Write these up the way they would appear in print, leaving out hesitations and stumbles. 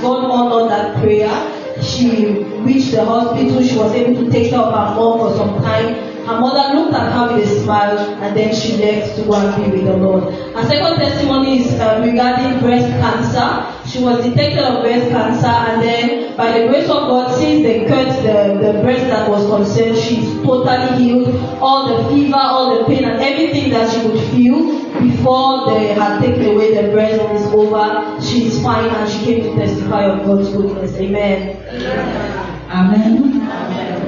and God honored that prayer. She reached the hospital. She was able to take care of her mom for some time. Her mother looked at her with a smile, and then she left to go and be with the Lord. Her second testimony is regarding breast cancer. She was detected of breast cancer, and then by the grace of God, since they cut the breast that was concerned, she's totally healed. All the fever, all the pain, and everything that she would feel before they had taken away the breast is over. She's fine, and she came to testify of God's goodness. Amen. Amen.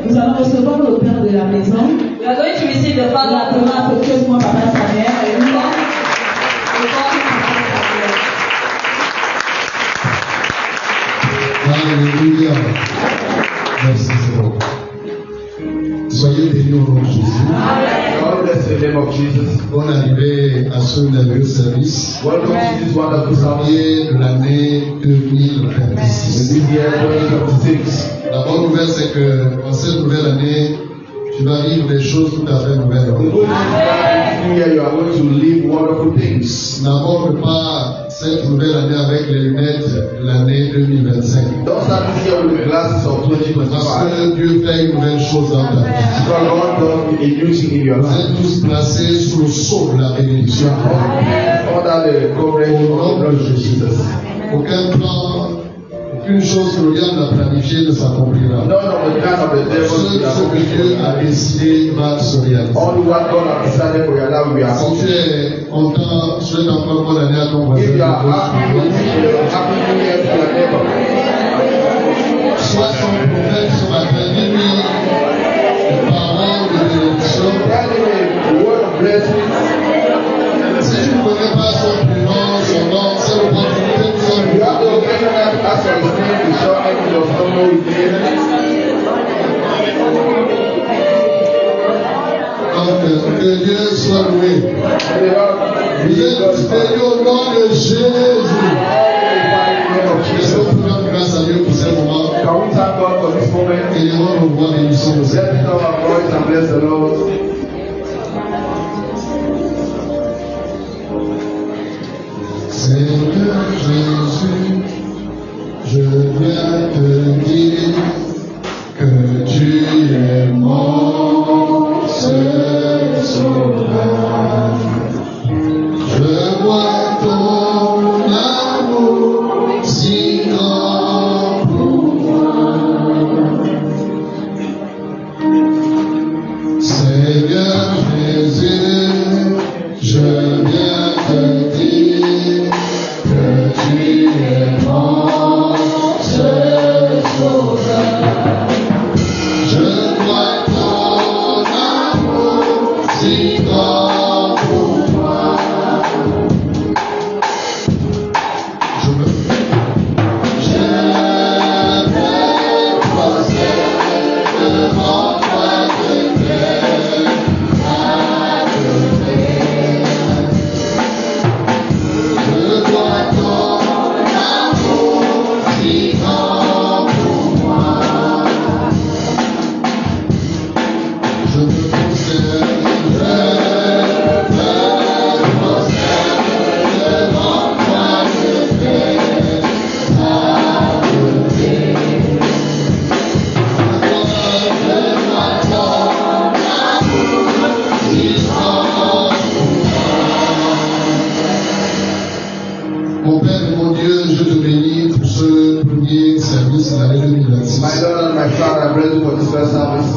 Nous allons recevoir le Père de la maison. We are going to receive the Father of the Papa sa mère. Alléluia. Alléluia. Merci Seigneur. Soyez bénis au nom de Jésus. God bless the name of Jesus. Bonne arrivée à ce merveilleux service. Welcome to this wonderful service. Premier de l'année 2026. This year 2026. La bonne nouvelle, c'est que dans cette nouvelle année, tu vas vivre des choses tout à fait nouvelles. The good news is this year you are going to live wonderful things. N'aborde pas cette nouvelle année avec les lunettes de l'année 2025. Don't start this year with the glasses of Parce 2025. que Dieu fait une nouvelle chose dans ta vie. Because God does a new thing in your Vous life. êtes tous placés sous le sceau de la bénédiction. Under the coverage of the blood of Jesus. Aucun plan, aucune chose que le diable a planifiée ne s'accomplira. None of the plan of the devil will be Ce que Dieu a accomplished. décidé va se réaliser. All what God has decided for your life will be Si tu accomplished. es content, souhaite encore bonne année à ton voisin. If you are happy, happy new year to your neighbor. Sois son prophète ce matin, dis-lui des paroles de bénédiction. Tell him a word of blessing. Si tu ne connais pas son prénom, son nom, c'est l'opportunité de son You have to recognize as for his name, the short name does not know his name. Donc, que Dieu soit loué. Vous êtes tous bénis au nom de Jésus. Est-ce que vous pouvez rendre grâce à Dieu pour ce moment? Can we thank God for this moment? Élément de voix bénissons le Seigneur. Let's lift up our voice and bless the Lord. Seigneur Jésus, je viens te dire que tu es mon seul sauveur. Je vois ton amour si grand pour moi. Seigneur Jésus, je viens te dire que tu es mon seul sauveur. Je vois ton amour si grand pour moi. Je me prosterne devant toi de cœur adoré. Je vois ton amour si grand pour moi. Je me prosterne devant toi de cœur adoré. Je vois ton amour si grand pour moi. Mon Père et mon Dieu, je te bénis pour ce premier service de l'année 2026. My Lord and my Father, I bless you for this first service.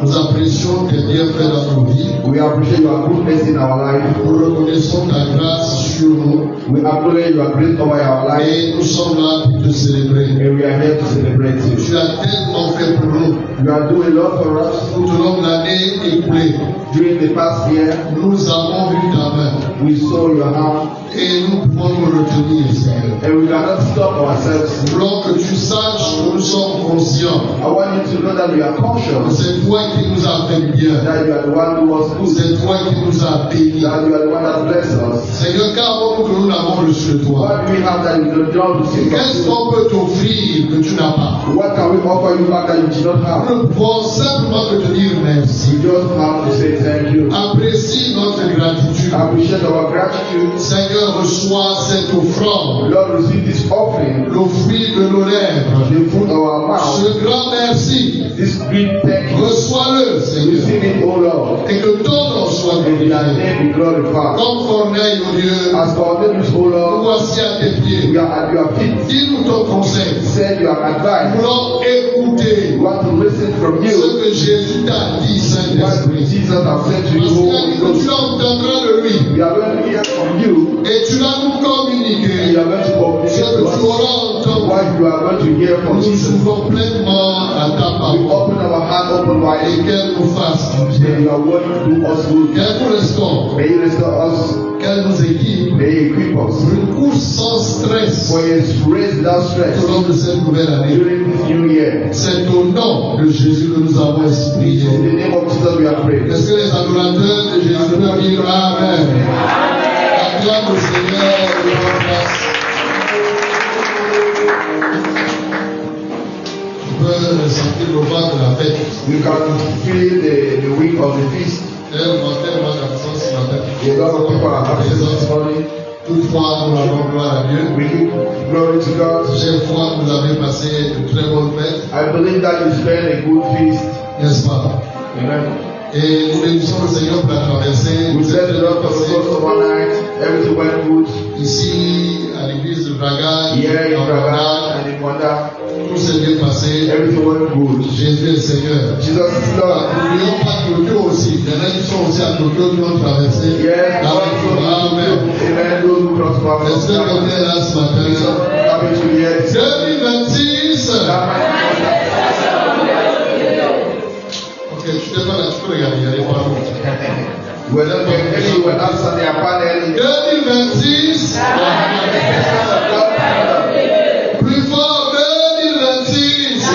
Nous apprécions tes bienfaits dans nos vies. We appreciate your goodness in our life. Nous reconnaissons ta grâce sur nous. We acknowledge your grace over our life. Et nous sommes là pour te célébrer. And we are here to celebrate you. Tu as tellement fait pour nous. You are doing a lot for us. Tout au long de l'année écoulée, During the past year, nous avons vu ta main. we saw your hand. Et nous pouvons nous retenir, Seigneur. And we cannot stop ourselves. Nous voulons que tu saches que nous sommes conscients I want you to know that we are que conscious c'est toi qui nous as fait bien. that you are the one who was good. C'est toi qui nous as bénis. That you are the one that blessed us. Seigneur, qu'avons-nous que nous n'avons reçu de toi? What do we have that you don't receive from Qu'est-ce you? qu'on peut t'offrir que tu n'as pas? What can we offer you back that you did not have? Nous ne pouvons simplement que te dire merci. We just have to say thank you. Apprécie notre gratitude. Appreciate our gratitude. Seigneur, Seigneur, reçois cette offrande, Lord, receive this offering, le fruit de nos lèvres. the fruit of our mouth, Ce grand merci, this great thank you. reçois-le, Seigneur, Receive it, O Lord, et que ton nom soit and your glorifié. name be glorified. Comme Corneille, au Dieu, As for Cornelius, O nous Lord, voici à tes pieds. we are at your feet. Dis-nous ton conseil. Send your Nous advice. voulons écouter We want to listen from ce you. que Jésus t'a dit, What Saint-Esprit. Jesus has said to Parce you, qu'il a dit que Holy tu Ghost. entendras de lui We are going to hear from you, et tu vas nous and communiquer you are going to ce communicate que to tu us auras entendu. what you are going to hear from Nous Jesus. ouvrons pleinement à ta We parole open our heart open et wide. qu'elle nous fasse du May bien. your word do us good. Qu'elle nous restaure, May you restore us. qu'elle nous équipe May you equip us pour une course sans stress for a race without stress au long de cette nouvelle année. during this new year. C'est au nom de Jésus que nous avons ainsi prié. In the name of Jesus, we are praying. Est-ce que les adorateurs de Jésus peuvent dire Amen? Acclame le Seigneur de leur grâce. Tu peux ressentir le vent de la fête. You can feel the wind of the feast. Tellement d'absence ce matin. A lot of people are absent this morning. Toutefois, nous rendons gloire à Dieu. We give glory to God. J'ai foi que vous avez passé de très bonnes fêtes, I believe that you spend a good feast. n'est-ce pas? Amen. Et nous bénissons le Seigneur pour la traversée. We bless the Lord for the course of one night. Everything went good. Ici, à l'église de Braga, Here in en Braga Braga, and in Wanda, tout s'est bien passé. everything went good. Jésus est le Seigneur. Jesus is Lord. N'oublions pas Tokyo aussi. Il y en a qui sont aussi à Tokyo qui ont traversé. Yes, Avec nous. Amen. Amen. Those who cross Est-ce que over. l'on est là ce matin? Happy to hear this. 2026. That might Ok, tu n'es pas là, tu peux regarder, il y a des paroles. be well, maybe you were not Sunday panel. 2026. Plus fort, 2026.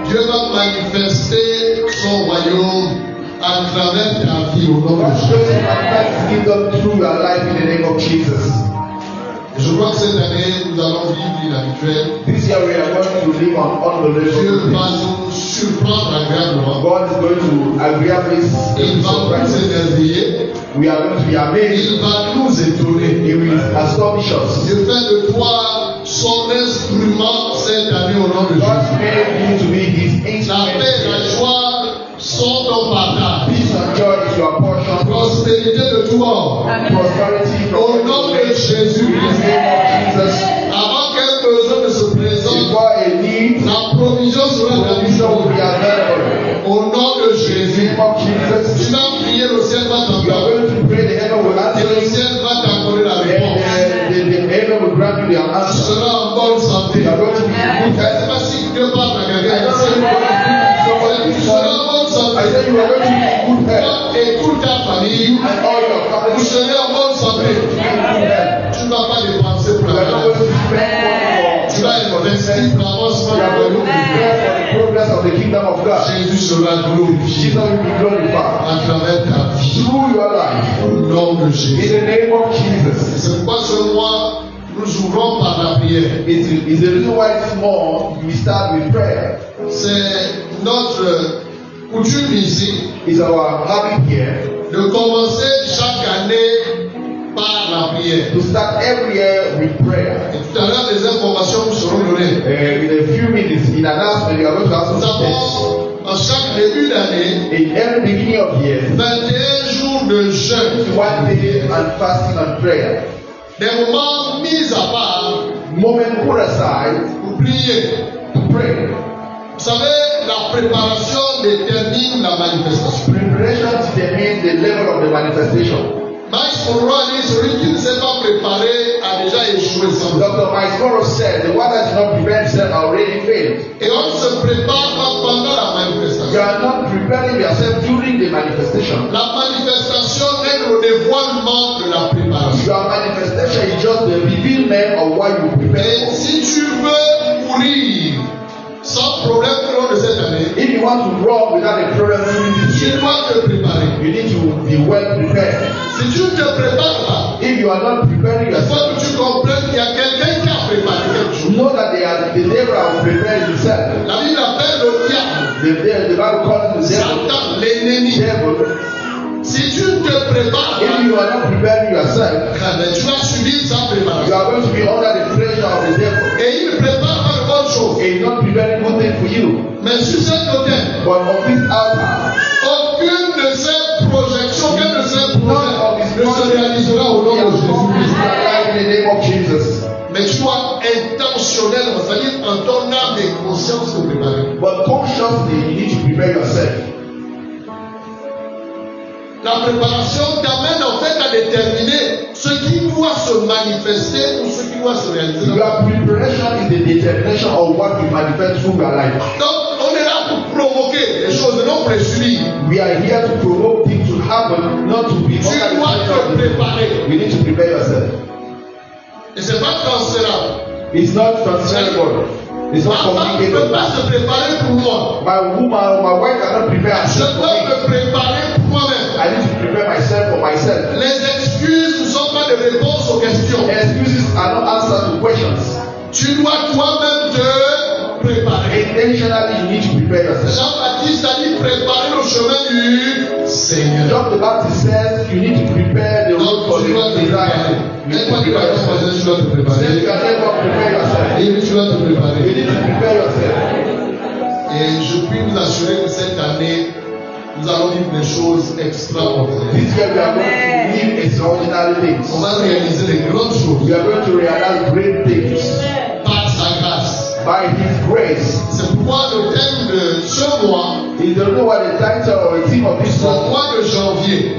Dieu va manifester son royaume à travers ta vie au nom de God Jésus. shows you manifest kingdom through your life in the name of Jesus. Je crois que cette année, nous allons vivre l'inhabituel. This year we are going to live on Dieu unbelievable va things. nous surprendre agréablement. God is going to agreeably Il va nous surprise us. émerveiller. We are going to be amazed. Il va nous étonner. He will astonish us. Dieu fait de toi son instrument cette année au nom de God Jésus. made you to be His La paix et la instrument. joie sont ton partage. Peace and joy is your portion. Prospérité de tout bord. Prosperity from Au nom de Jésus. in the name of Jesus. Avant qu'un besoin ne se présente, Before a need, la provision sera provision will be réalisée. available. Au nom de In the Jésus. name of Jesus. Tu vas prier, le ciel va You are t'entendre. going to pray, the heaven will Et answer le you. ciel va t'accorder la And réponse. the heaven will grant you their Tu answer. seras en bonne santé. You are going to be in Je good ne health. sais pas si Dieu parle à I quelqu'un don't know ici. if God is speaking to somebody Tu this seras morning. en bonne I santé. said you are going to be in good health. Toi et toute ta famille, And all your vous family serez en bonne santé. will be in good health. Tu ne vas pas dépenser pour You la are not going maladie. to spend money Tu vas investir pour l'avancement You du are going to royaume de Dieu. prepare for the progress of the kingdom of God. Jésus sera glorifié Jesus will be glorified à travers ta vie. through your life. Au nom de In Jésus. the name of Jesus. C'est pourquoi ce mois, nous ouvrons par la prière. It's the reason why this morning we start with prayer. C'est notre coutume ici It's our habit here de commencer chaque année par la prière. to start every year with prayer. Et tout à l'heure, des informations vous seront données. In a few minutes, in announcement, we are going to have Nous some steps. avons, en chaque début d'année, In every beginning of the year, 21 jours de jeûne. one day and fasting and prayer. Des moments mis à part Moment put aside pour prier. to pray. Vous savez, la préparation détermine la manifestation. Preparation determines the level of the manifestation. Max Monroe dit, celui qui ne s'est pas préparé a déjà échoué sans doute. Dr. Mike Morrow said, the one that is not prepared himself already failed. Et on ne se prépare pas pendant la You manifestation. are not preparing yourself during the manifestation. La manifestation est le dévoilement de la préparation. Your manifestation is just the revealment of what you prepare Et for. si tu veux courir sans problème au long de cette année, If you want to run without a problem during this tu year, dois te préparer. you need to be well prepared. Si tu ne te prépares pas, If you are not preparing il faut yourself, que tu comprennes qu'il y a quelqu'un qui a préparé quelque chose. know that the devil has prepared himself. La Bible appelle le diable, The Bible calls the devil. Satan, l'ennemi. Devil. Si tu ne te prépares If you are not preparing yourself, tu vas subir sa you préparation. are going to be under the pressure of the devil. Et il ne prépare pas de bonnes choses. He is not preparing good thing for you. Mais sur cet autel, But on this altar, aucune de ces projections, aucun de ces projets ne se réalisera au nom he de has Jésus. come to realize in the name of Jesus. Mais tu dois intentionnellement, c'est-à-dire en ton âme et conscience, te préparer. But consciously, you need to prepare yourself. La préparation t'amène en fait à déterminer ce qui doit se manifester ou ce qui doit se réaliser. Your preparation is the determination of what will manifest through your life. Donc, on est là pour provoquer les choses, non pour les subir. We are here to provoke things to happen, not to be. Tu dois te préparer. You need to prepare yourself. Et c'est pas transférable. It's not transferable. It's not Ma femme ne peut communicable. pas se préparer pour moi. My woman, my wife cannot prepare Je herself for dois me. me préparer pour moi-même. I need to prepare myself for myself. Les excuses ne sont pas des réponses aux questions. Excuses are not answers to questions. Tu dois toi-même te préparer. Intentionally, you need to prepare yourself. Jean-Baptiste a dit préparer le chemin du Seigneur. John the Baptist says you need to prepare the road for Donc, the tu dois te préparer. desire. You need Et to toi qui vas prepare yourself. tu dois te Say préparer. you can never prepare yourself. Et tu dois te You préparer. need to prepare yourself. Et je puis vous assurer que cette année, nous allons vivre des choses extraordinaires. This year we are going to live extraordinary things. On va réaliser des grandes choses We are going to realize great things par sa grâce. by His grace. C'est pourquoi le thème de ce mois, You don't know what the title or the theme of this le month, mois de janvier,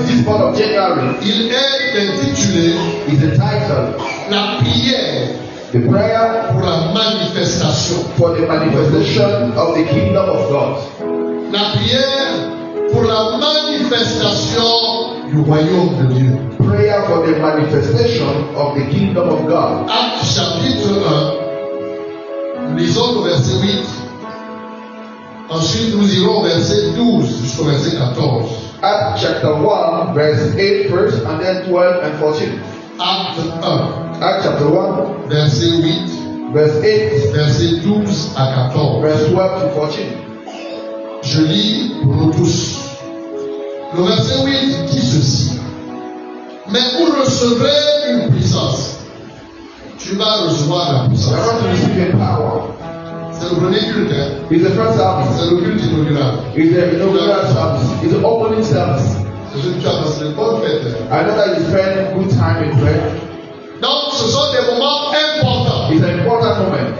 this month of January, il est intitulé is the title, La prière the prayer pour la manifestation. for the manifestation of the kingdom of God. La prière pour la manifestation du royaume de Dieu. Prayer for the manifestation of the kingdom of God. Acte chapitre 1, lisons le verset 8. Ensuite, nous irons au verset 12 jusqu'au verset 14. Acts chapter 1, verse 8 first, and then 12 and 14. Acte 1, Acts chapter 1, verset 8, verse 8, verset 12 à 14. verse 12 to 14. Je lis pour nous tous. Le verset 8 dit ceci. Mais vous recevrez une puissance. Tu vas recevoir la I puissance. want to receive a power. C'est le premier culte. Hein? It's the first service. C'est le culte inaugural. It's the inaugural service. It's the opening service. C'est ce que tu as passé une bonne fête. I know that you spend good time in prayer. Donc, ce sont des moments importants. It's an important moment.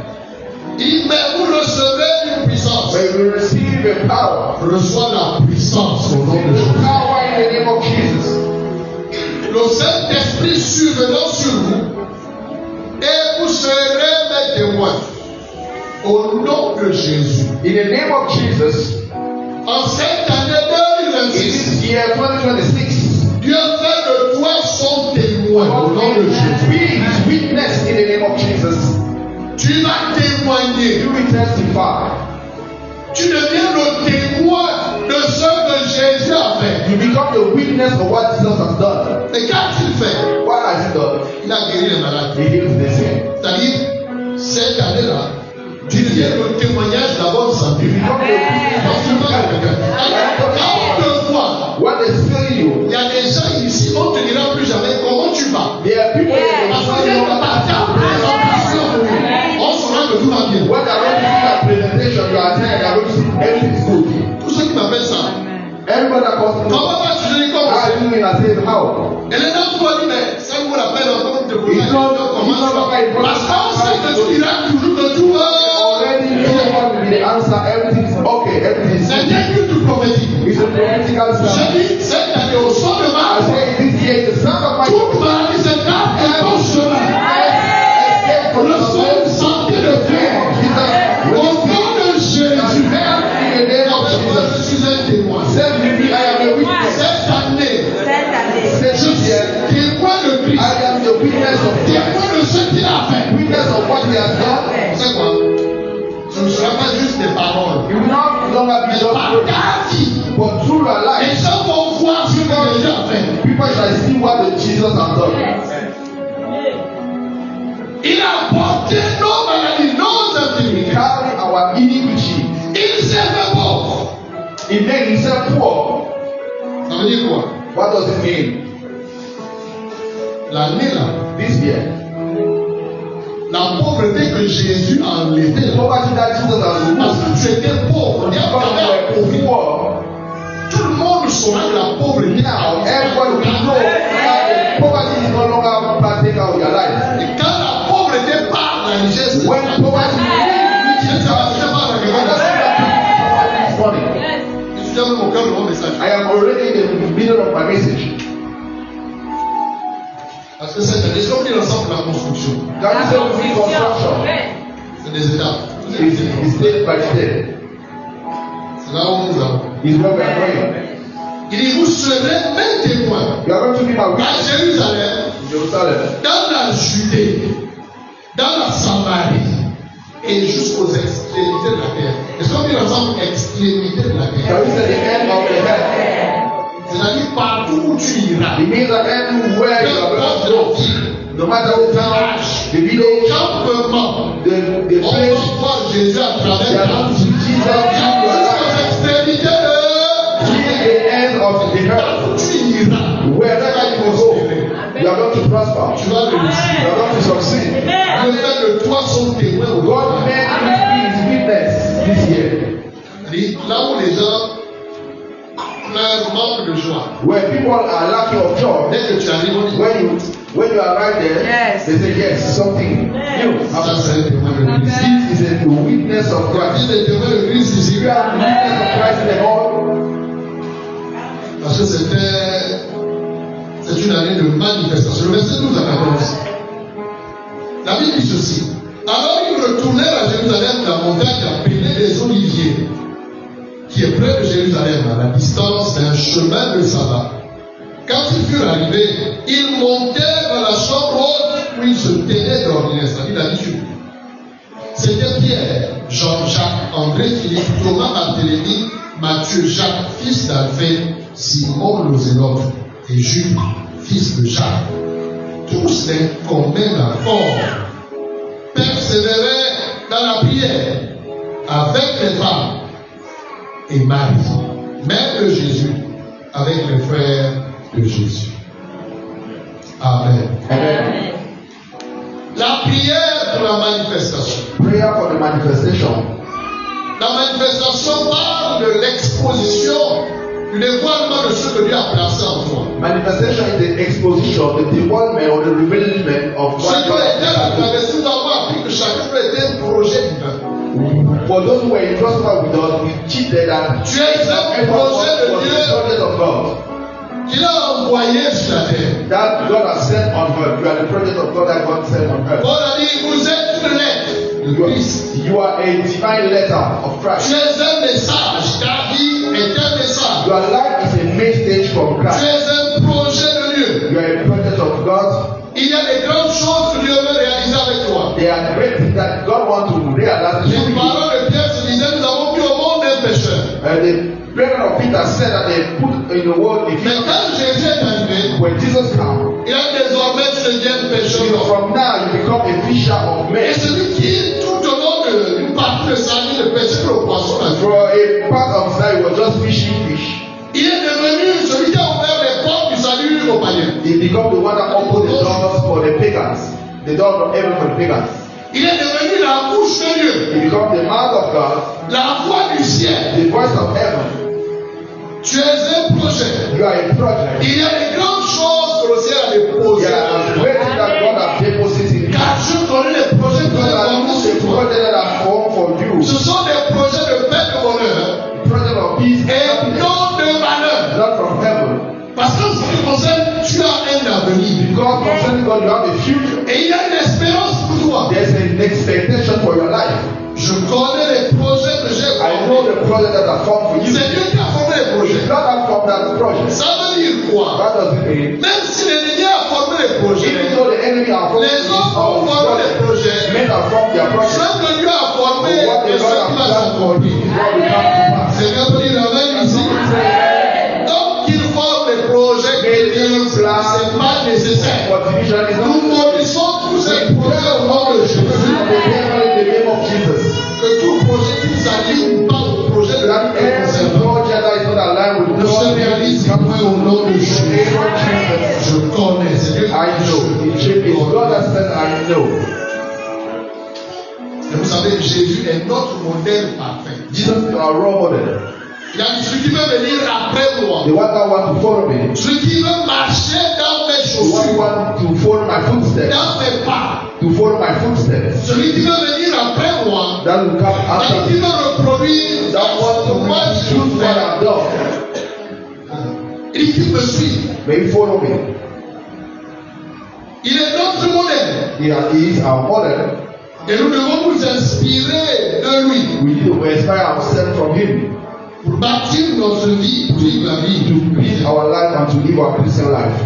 Il dit, mais vous recevrez une puissance. But you will receive a power. Reçois la puissance au nom de Jésus. Power in the name of Jesus. Le Saint-Esprit survenant sur vous, et vous serez mes témoins. Au nom de Jésus. In the name of Jesus, En cette année in 2026, this year 2026, Dieu fait de toi son témoin. Au nom de Jésus. be His witness in the name of Jesus. Tu vas témoigner. You will testify. Tu deviens le témoin de ce que Jésus a fait. You become the witness of what Jesus has done. Et qu'a-t-il fait? What has He done? Il a guéri les malades. He heals the sick. C'est-à-dire, cette année-là, tu deviens le témoignage de la bonne santé. You become the witness Quand of tu parles à quelqu'un, quand on te voit, what they say you. il y a des gens ici, on ne te dira plus jamais comment tu vas. There are people that Parce will que say Dieu you ne are pas on saura que tout va bien. when they are going to see that presentation you are there, they are going to see everything is good. Tous ceux qui m'appellent ça, Everybody that comes to comment vas-tu? Je dis comment? I do it, I say how. Et les gens vont dire, mais ça vous rappelle encore de vous. It's not- Comment it's not ça va? about it. Parce qu'on sait que tu diras toujours que tout va. Already know what will be the answer. Everything is okay. Everything is C'est good. bien que tu prophétiques. It's a political Je sound. dis, cette année, au son de I ma voix, say this year is the sound of my toute maladie se tape et ton chemin. escape from Le the son de santé de Dieu. Au nom de Jésus. in the name of Je Jesus. suis un témoin. Say with me, I am a witness. Cette année, Say je this suis year, témoin de Christ. I am the witness of Christ. Témoin de ce qu'il a fait. Witness of what He has done. C'est quoi? Ce ne sera pas juste des paroles. It will not longer be Mais just par words, ta vie, but through your les life, gens vont voir ce que Jésus a fait. people shall see what the Jesus has done. Il a porté nos maladies, nos He infirmités. carried our iniquity. Il s'est fait pauvre. He made Himself poor. Ça veut dire quoi? What does it mean? l'année là, this year, la pauvreté que Jésus a enlevée, the poverty that Jesus has removed, parce que tu étais pauvre, il y because avait you were pauvreté. poor, Tout le monde saura que la pauvreté. now everybody will know that the poverty is no longer partaker of your life. Et quand la pauvreté part, la richesse. When poverty reaches this morning, Je suis dans mon cœur de mon message. I am already in the middle of my message. Parce que c'est l'ensemble de la construction. That is the construction. C'est des étapes. It's step by step. C'est là où nous allons. Is where we are going. Il dit, vous serez mes témoins You are going to be my à witness Jérusalem, in Jerusalem, dans la Judée, dans la Samarie et jusqu'aux extrémités de la terre. Est-ce qu'on dit ensemble extrémités de la that terre? is at the end of the earth. C'est-à-dire partout où tu iras. It means that everywhere you are going to go, no matter the town, the village, Campement. the On place, va voir Jésus à you travers are la going to see Jesus in your life. Jusqu'aux extrémités de Till the end of the earth. partout où tu iras. Wherever you will go, you are going to prosper. Tu vas réussir. You are going to succeed. Dieu fait de toi son témoin au God monde. made you be his witness this year. C'est-à-dire, là où les gens pleurent, manquent de joie. Where people are lacking of joy, Dès que tu arrives, on dit, when you arrive there, Yes. they say yes, something new. ça c'est un témoin de Christ. This is a witness of Quand Christ. il est témoin de Christ ici, You are the witness of Christ in the world. parce que c'est une année de manifestation. Le verset 12 à 14. La Bible dit ceci. Alors ils retournèrent à Jérusalem, la montagne appelée des Oliviers, qui est près de Jérusalem, à la distance d'un chemin de sabbat. Quand ils furent arrivés, ils montèrent dans la chambre haute où ils se tenaient d'ordinaire, c'est-à-dire d'habitude. C'était Pierre, Jean-Jacques, André, Philippe, Thomas, Barthélemy, Matthieu, Jacques, fils d'Alphée, Simon le Zélote et Jules, fils de Jacques. Tous les communs accord persévéraient dans la prière avec les femmes et Marie, mère de Jésus, avec les frères de Jésus. Amen. Amen. La prière pour la manifestation. Prayer for the manifestation. La manifestation parle de l'exposition, du dévoilement de ce que Dieu a placé en toi. Manifestation is the exposition, the development or the revealment of Ce what qui God a été has done. traversé, nous avons appris que chacun peut être un projet divin. For those who were entrusted with us, we teach them that Tu es un everyone was projet de the Dieu project of God. qu'il a envoyé sur la terre. That God has sent on earth. You are the project of God that God sent on earth. Paul a dit, vous êtes une lettre de Christ. You are a divine letter of Tu Christ. es un message. Ta vie est un message. Your life is a message from Tu Christ. es un projet de Dieu. You are a project of God. Il y a des grandes choses que Dieu veut réaliser avec toi. There are great things that God wants to realize. Les paroles de Pierre se disaient, nous avons mis au monde un pécheur. The brethren of Peter said that they put in the world, if Mais quand Jésus est arrivé, when Jesus comes, il a désormais tu deviens pécheur. from now you become a fisher of Et men. celui qui, tout au long d'une partie de sa vie, ne pêchait que le poisson la vie. For a part of his life, he was just fishing fish. Il est devenu celui qui a ouvert les portes du salut aux païens. He become the one that opened the doors for the pagans, the door of heaven for the pagans. Il est devenu la bouche de Dieu, He become the mouth of God, la voix du ciel. the voice of heaven. Tu es un projet. You are a project. Il y a des grandes choses que le ciel a déposées. There are great things that God has deposited in you. Car Dieu connaît les projets que God Dieu a has formés used sur the toi. project that are formed for you. Ce sont des projets de paix et de bonheur Project of peace et and non de malheur. not from heaven. Parce que ce qui concerne, tu as un avenir. Because concerning God, you have a future. Et il y a une espérance pour toi. There's an expectation for your life. Je connais les projets que j'ai I know formés. the project that are formed for you. C'est Dieu qui a formé les projets. God has formed that project. Ça veut dire quoi? What does it mean? Même si l'ennemi a formé les projets, Even though the enemy are forming les his hommes ont own formé les project, projets. men are formed their Ce project. que Dieu a formé What et the ce Lord qui has va planned for you s'accomplir. is what will come to pass. C'est bien pour dire la même ici. Donc qu'il forme les projets chrétiens, c'est pas nécessaire. For division is Nous not maudissons tous ces projets au nom de Jésus. in the name of Jesus. Que tout projet qui ne s'aligne pas au projet de la vie est Every conservé. project that is not aligned with Ne se God réalise point au nom de Jésus. Je connais, c'est Dieu qui I know. know. Et vous savez, Jésus est notre modèle parfait. Jesus is our role model. Il a dit, celui qui veut venir après moi, The one that wants to follow me, celui qui veut marcher dans mes the one who chaussures, wants to follow my footsteps, dans mes pas, to follow my footsteps, celui qui veut venir après moi, that will come after celui qui me, veut reproduire that wants to moi do je what fais, I've done. il dit qu'il me suit. May you follow me. Il est notre modèle. He is our model. Et nous devons nous inspirer de lui We need to inspire ourselves from him pour bâtir notre vie, pour vivre la vie. to build our life and to live our Christian life.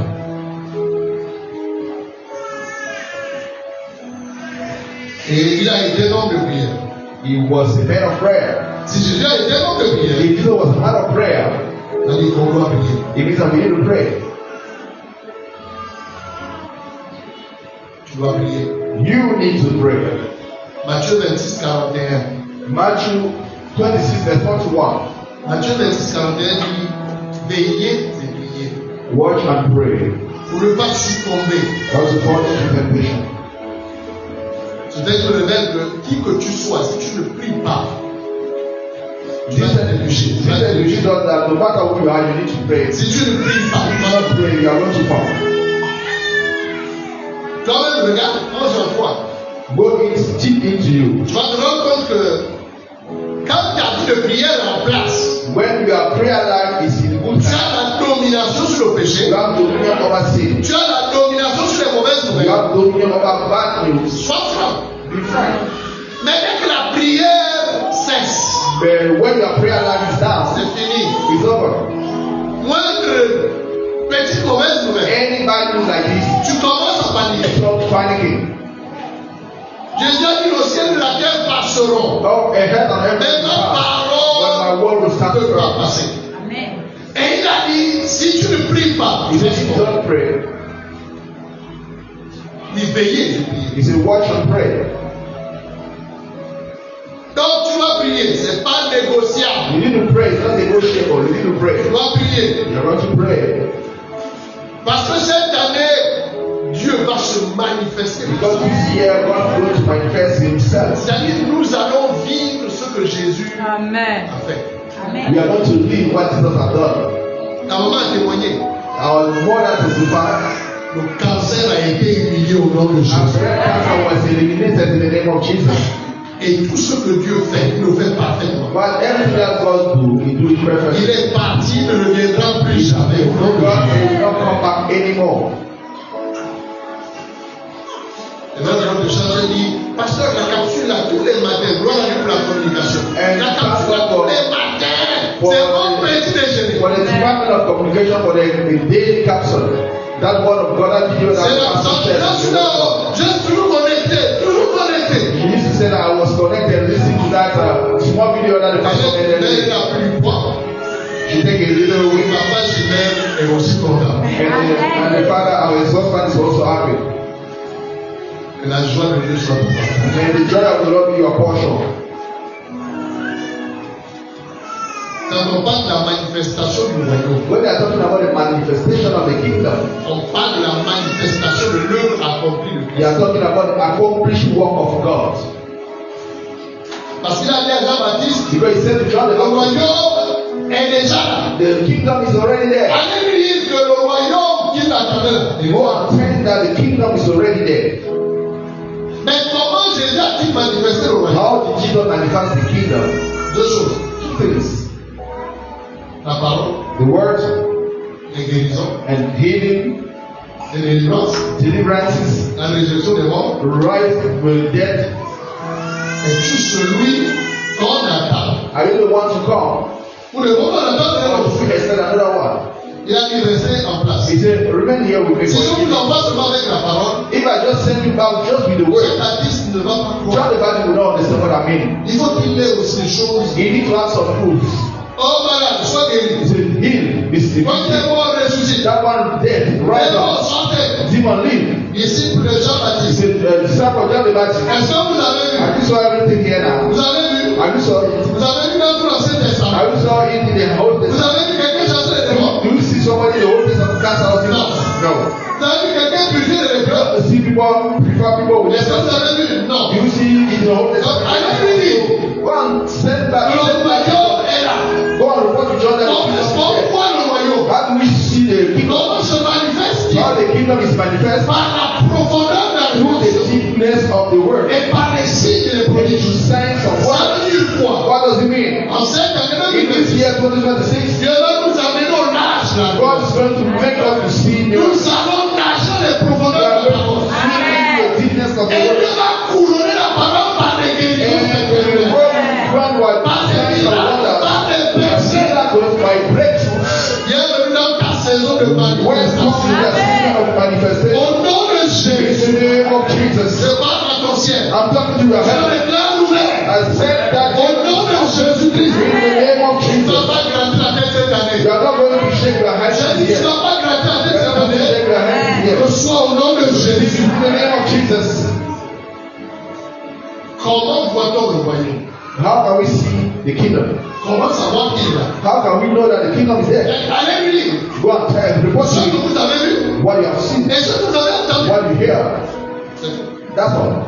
Et il a été homme de prière. He was a man of prayer. Si Jésus a été homme de prière, If Jesus was a man of prayer, il a dit qu'on doit prier. it means that we need to pray. Tu dois prier. You need to pray. Matthieu 26, 41. Matthew 26, verse 41. Matthieu 26, 41 dit veillez et priez Watch and pray. pour ne pas succomber. That's the fall into temptation. Ce texte révèle que qui que tu sois, si tu ne pries pas, tu vas te déboucher. Tu vas te Jesus déboucher. does that no matter who you are, you need to pray. Si tu ne pries pas, If you not pray, you are going to fall. toi-même regarde, mange en toi. Go deep into you. Tu vas te rendre compte que quand ta vie de prière est en place, When your prayer life is in good tu time, as la domination sur le péché, you have dominion over sin. tu as la domination sur les mauvaises You nouvelles. have dominion over bad news. Sois franc. Be frank. Mais dès que la prière cesse, But when your prayer life is down, c'est fini. it's over. Moindre petite mauvaise nouvelle, Any bad news like this, tu commences à paniquer. stop panicking. Jésus a dit le ciel et la terre passeront. Oh, a head on every Mais ma path. But my parole word will stand ne peut pas firm. passer. Et il a dit, si tu ne pries pas, He said, you don't pray. il veillez et priez. He said, watch and pray. Donc tu vas prier, c'est pas négociable. You need to pray. It's not negotiable. You need to Tu pray. dois prier. You're going to pray. Parce que cette année, Dieu va se manifester. Because this year, God is going to manifest Himself. C'est-à-dire, nous allons vivre ce que Jésus Amen. a fait. We are going to live what Jesus has done. Ta maman a témoigné. Our mother testified. Le cancer a été humilié au nom de Our Jésus. breast cancer was eliminated in the name of Jesus. Et tout ce que Dieu fait, il le fait parfaitement. But everything that God do, He do it Il perfectly. est parti, il ne reviendra plus jamais au nom de God Jésus. will not come back anymore. Et là, le chanteur dit, pasteur, la capsule là, tous les matins, gloire à Dieu pour la communication. La capsule là, tous les matins, c'est mon petit déjeuner. For the department of communication, for the daily capsule, that word of God, that video that C'est la pastor capsule là, shared. je suis toujours connecté, toujours connecté. He used to say that I was connected, listening to that small video that the pastor made Mais every il day. n'a plus poids. She take a little Oui, week, papa Gilbert est aussi content. and the father, our husband, is also happy. Que la joie de Dieu soit pour toi. May the joy of the Lord be your portion. Quand on parle de la manifestation du royaume, When they are talking about the manifestation of the kingdom, on parle de la manifestation de l'œuvre accomplie de they Christ. are talking about the accomplished work of God. Parce qu'il a dit à Jean-Baptiste, Because he said to John le the Baptist, royaume est déjà là. the kingdom is already there. Allez lui dire que le royaume qu'il attendait là. They go and tell him that the kingdom is already there. Mais comment Jésus a-t-il manifesté le royaume? How did Jesus manifest the kingdom? Deux choses. Two things. La parole, The word les guérisons, and healing, les délivrances, deliverances, la résurrection des morts. rise with death. Es-tu celui qu'on attend? Are you the one to come? Pour le moment, on attend Or de should I send another one? Il a dit rester en place. He said, remain here with me. Si je vous envoie seulement avec la parole, If I just send you back just with the word, Jean-Baptiste ne va pas John croire. the Baptist will not understand what I mean. Il faut qu'il ait aussi des choses. He needs to have some proofs. Oh malade, sois He guéri. said, heal, Mr. Quand il est mort, ressuscite. That one dead, right Démon, now. sortez. Demon leave. Disciple de He Jean-Baptiste. said, disciple John the Baptist. Est-ce que vous avez vu? Have you saw everything here now? Vous avez vu? Have you saw it? Vous avez vu dans tout l'Ancien Testament? Have you saw it in the Old Vous Testament? avez vu quelqu'un chasser les démons? Do you see somebody in the Old Testament cast out demons? No. Vous avez vu quelqu'un purger les lépreux? See people prefer people with Est-ce que vous leprosy. avez vu? Non. You see in the Old Donc, allez-y. Go and send back. Le royaume est là. Go and report to John that the Donc, kingdom est-ce is qu'on there. voit le royaume? How do we see the kingdom? Comment se manifeste-t-il? How the kingdom is manifest Par la profondeur de la through the révélation deepness of the word. et par les signes et les And prodiges. through signs of Ça what? veut dire quoi? What does it mean? En cette année In this 2026, year 2026, Dieu va nous amener au large là. God is going to make us to see Nous miracles. allons nager les We profondeurs are de la going to parole. see into the deepness of the Et Dieu word. va couronner la parole par des guérisons And the spectaculaires, word is crowned with par des signs and miracles, wonders. par des By percées. miracles, by breakthroughs. Bienvenue dans ta saison de Welcome to manifestation. the season of manifestation. Au nom de In Jésus, the name of je Jesus. parle à ton ciel. I'm talking to your Je heaven. déclare ouvert. I said that Au nom de Jésus-Christ. in the name of Tu ne vas Jesus. pas grandir la tête cette année. You are not going to shake your hands J'ai dit, here. tu ne vas pas grandir la You tête are cette not going to année. shake your hands here. Reçois au nom de Jésus. In the name of Jesus. Comment voit-on le royaume? How can we see the kingdom? Comment savoir qu'il est là? How can we know that the kingdom is there? Allez lui dire Go and tell, report ce to que me vous avez vu what you have seen, et ce que vous avez entendu. what you hear. C'est tout. That's all.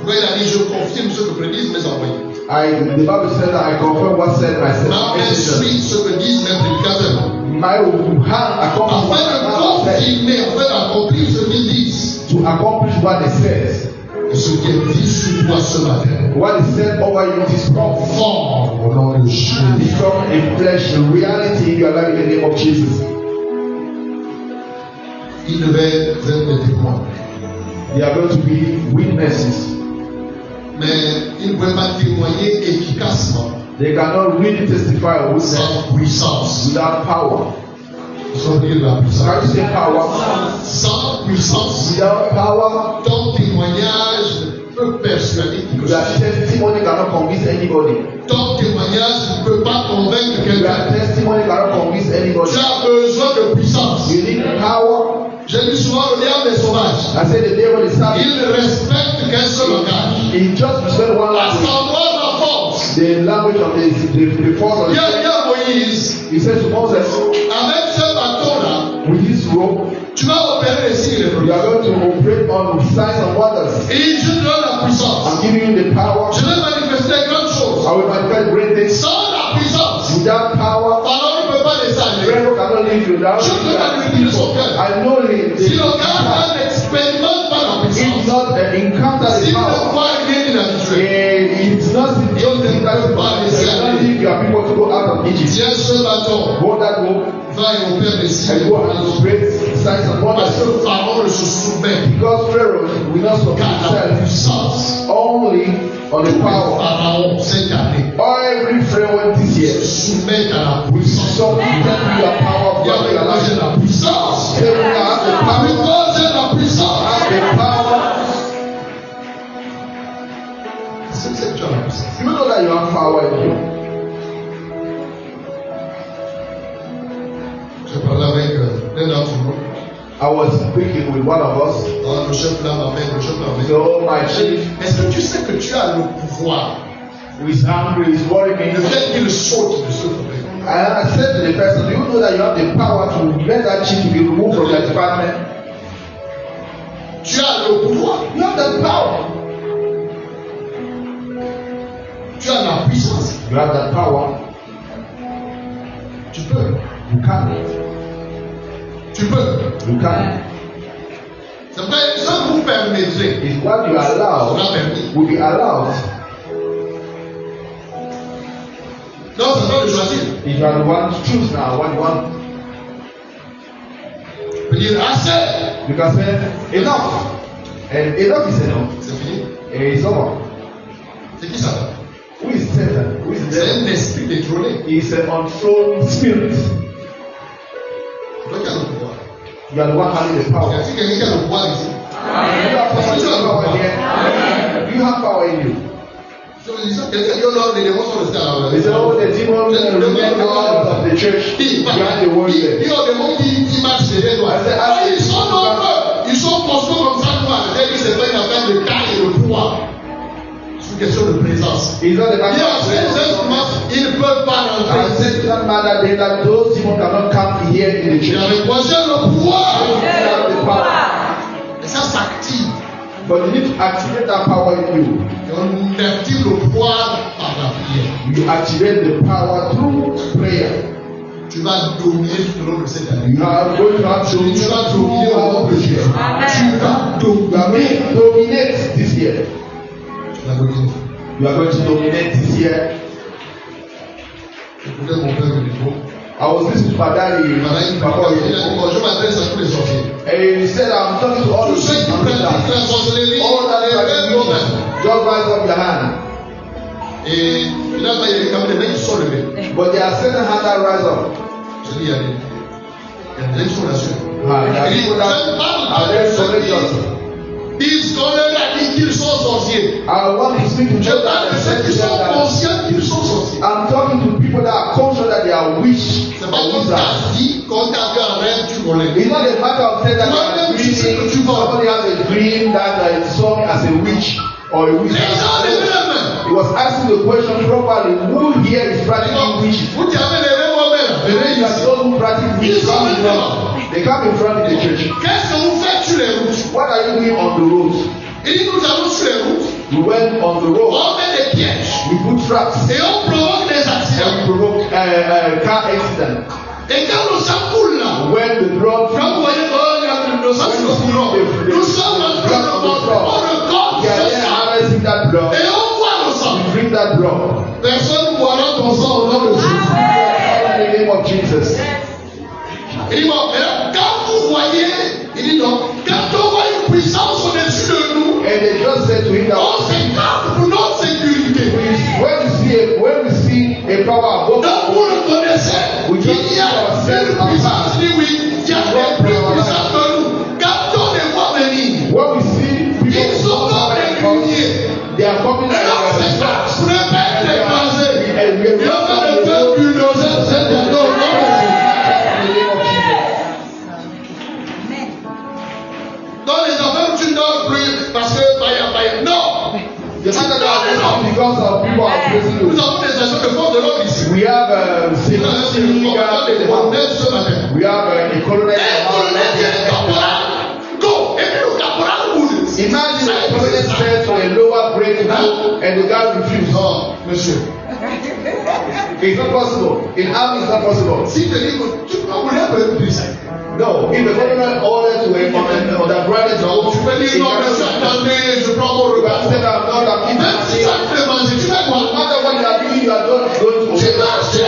Oui, il a dit, je confirme ce que prédisent mes envoyés. The Bible said that I confirm what said myself. Ma main suit ce que disent mes prédicateurs. My hand accomplished what Afin de my mouth said, confirmer, afin d'accomplir ce qu'ils disent. to accomplish what they said. Et ce qui est dit sur toi ce matin. What is said over you is from Fort au nom de Jésus. become a flesh, a reality in your life in the name of Jesus. Ils devaient être des témoins. They are going to be witnesses. Mais ils ne pouvaient pas témoigner efficacement They cannot really testify or witness sans puissance. without power. Ils ont dit de la Can you puissance. say power? Sans puissance, Without power, ton témoignage ne peut persuader qui que ce your soit. testimony cannot convince anybody. Ton témoignage ne peut pas convaincre Your quelqu'un. testimony cannot convince anybody. Tu as besoin de puissance. You need power. J'ai dit souvent le diable est sauvage. I said the devil is savage. Il ne respecte qu'un seul langage. He just respect one À language. savoir la force. The language of the force of Il y the a Moïse, He said to Moses, avec ce bâton-là, with this rope, tu vas opérer les signes et les you prodiges. are going to operate on signs and wonders. Et je te donne la puissance. I'm giving you the power. Je vais manifester les grandes choses. I will manifest great things. Sans la puissance, Without power, alors on ne peut pas les aller. Pharaoh cannot leave you down. Je peux manifester son cœur. I know him. Si le gars n'expérimente pas la It's puissance, not an encounter s'il the ne power. voit rien d'inhabituel, It's not just the that you cannot leave your people to go out of Egypt. tiens ce bâton, Go that rope va et opère les signes et and les go and prodiges. operate signs and Parce wonders. que Pharaon ne se soumet Because Pharaoh will not submit qu'à la himself puissance. only on the power. Pharaon cette année Every Pharaoh this year se soumet à la will puissance. submit to the power of Il y a God in your moi j'ai life. la puissance. Say we have the power. Moi j'ai la puissance. Have the power. C'est que tu as la puissance. You know that you have power in you. Je parlais avec l'un d'entre nous. I was speaking with one of us. Le chef là m'amène, le chef là m'amène. So my chief Est-ce que tu sais que tu as le pouvoir who is angry is worrying me. de faire qu'il saute de ce problème? And I said to the person, do you know that you have the power to let that chief be removed from your department? Tu as le pouvoir, You have that power. tu as la puissance, You have that power. tu peux, You can. tu peux. You can. C'est vrai, ce que vous permettrez, It's what you allow sera permis. will be allowed. Non, c'est toi de choisir. If you are the one to choose now, what you want, Tu peux dire assez, you can say enough. And enough is enough. c'est fini. And it's over. C'est qui ça? Who is Satan? Who is the C'est devil? un esprit détrôné. He's an unthrown spirit. Toi qui as le pouvoir. You are the one having the Il y power. a-t-il quelqu'un qui a le pouvoir ici? You have power, you have power here. You have power in you. Je me dis ça, quelqu'un dit, oh non, les démons sont restés à la They say, oh, the demon remain out of the church behind the wall there. Il y a des démons qui marchent derrière toi. Ils sont nombreux. Ils sont costauds comme ça, toi. Et puis c'est pas une affaire de taille et de poids. une question de présence. It's not a Il y a matter of ces instruments, ils ne peuvent pas I rentrer. said to that man that day that those people cannot come here in the Il church. avait posé le pouvoir. You have the power. Et ça s'active. But you need to activate that power in you. Et on active le pouvoir par la prière. You activate the power through prayer. Tu vas dominer tout au long de cette année. You are going to have Tu dominion vas dominer au long throughout de this ce year. Tu vas You are going to dominate this year. Tu vas dominer. You are going to dominate this year. Écoutez mon père au niveau. I was listening to Padari Il a dit, je m'adresse à tous les sorciers. and he said, I'm talking to all the Tous ceux qui pratiquent la sorcellerie, all that les are vrais doing mauvais. it. Just rise up your hand. Et finalement, il y a quand même des mecs qui sont levés. But there are certain hands that rise up. Je dis, il y a des mecs qui sont là-dessus. There are people that are very courageous. Ils sont là, ils disent qu'ils sont sorciers. I want to speak to Je people parle de that ceux qui sont conscients qu'ils sont sorciers. I'm talking to people that are conscious that they are witch C'est or pas qu'on wizards. t'a dit, qu'on t'a vu en rêve, tu volais. It's not a matter of saying that Toi-même, you tu sais que tu dreaming, vas. somebody has a dream that saw me as a witch or a Les wizard. gens lèvent la main. He was asking the question properly. Who here is practicing witches? Vous qui avez levé vos mains, venez There are ici. those who practice witches. Ils sont Come in front. They come in front of the church. Qu'est-ce que vous faites sur les routes? What are you doing on the road? Il dit, nous allons sur les routes, We went on the road. on met des pièges We put traps et on provoque des and accidents. provoke car accident. Et quand le sang coule là, When the blood quand vous voyez, oh, il y a le sang sur le boulon, nous sommes en train de voir, on recorde we are ce there sang harvesting that blood. et on voit le sang. We drink that blood. Personne ne boira ton sang au nom de Jésus. In the name of Jesus. Il dit, bon, mais là, quand vous voyez, il dit non, quand on voit une puissance au-dessus de nous, And they just said to him that on s'écarte pour notre sécurité. when we see a power above Donc vous reconnaissez qu'il y a une puissance, il dit oui, il y a des plus puissants que nous. Quand on les voit venir, when we see people ils sont comme des lumières. they are coming Et on s'écarte pour ne pas être écrasés. and we Et on va le faire bulldozer, c'est le nom de Jésus. in the name of Jesus. Dans les affaires, tu ne dors plus parce que non. The matter that because of people are praising Nous you. avons des agents de force de l'ordre ici. We have Nous avons security des guards in the colonels house. ce matin. We have a colonel in Un the colonel dit house. au caporal, go. Et puis le caporal bouge. Imagine the colonel said to a lower grade to go and the guy refused. Non, monsieur. It's not possible. In army, it's not possible. Si tu dis que tu peux rouler un peu plus. No, if the government ordered to on the granted job, Tu peux dire non, monsieur, attendez, je prends mon regard. said I'm not I'm Même si ça te fait manger, tu fais no quoi? matter what you are doing, you are not going to Tu marches.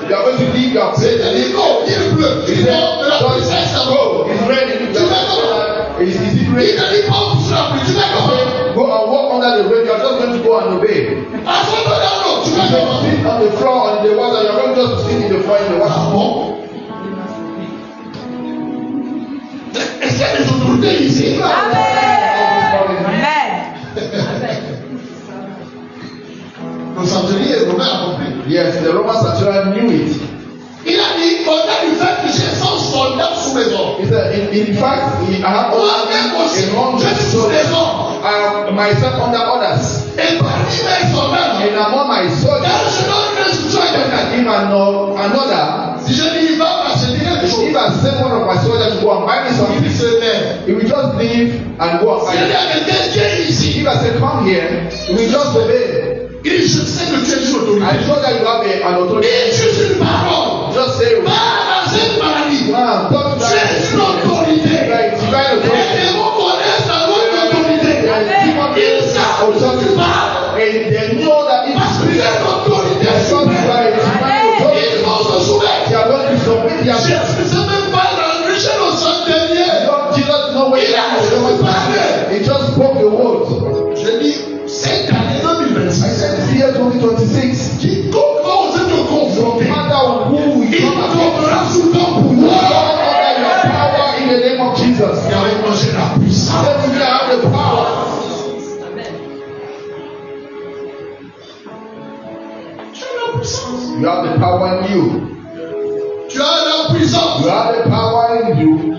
you are going to leave your place. C'est-à-dire, go, il pleut. Il dit non, de la puissance, ça va. Go, it's ready. Tu fais comment? Is it Il ready? te dit, pompe sur la pluie. Tu fais comment? Go and walk under the rain. You are just going to go and obey. À ce moment-là, tu You fais comment? sit on the floor on the water. You are not just sit in the floor in the Ah water. bon? Est-ce qu'il y a des autorités ici? Le centenier romain a compris. Yes, the Roman centurion knew it. Il a dit, au-delà du fait que j'ai 100 soldats sous mes ordres. He said, in fact, I have Moi-même aussi, je suis sous les ordres. I am myself under others. Et parmi mes soldats, And among my soldiers, quand je donne une instruction à I quelqu'un, can give another. si je dis il va m'acheter quelque chose, If I send one of my soldiers to go and buy me il something, se lève. he will just leave and go and Si buy je dis it. à quelqu'un, viens ici, If I say, come here, he will just obey. il dit, je sais que tu es une autorité. I know that you have an authority. Il juste une parole. Just say, Pas dans cette maladie. wow, talk Tu es une autorité. Right, divine Et authority. les mots connaissent la loi de l'autorité. Ils savent que tu parles. And they know that if Parce que c'est l'autorité there's something suprême. right, divine authority, Ils vont se soumettre. they are going to submit their Je ne sais même pas dans Michel au centenier. Jesus know where Il a juste parlé. he just spoke the word. Je dis, cette année 2026, I said this year 2026, quiconque va oser te no confronter, matter who we il come against, tombera sous ton we pouvoir. come under your power in the name of Jesus. Et avec moi, j'ai la puissance. Let me have the power. Tu as la puissance. You have the power in you. Tu as la puissance. You have the power in you.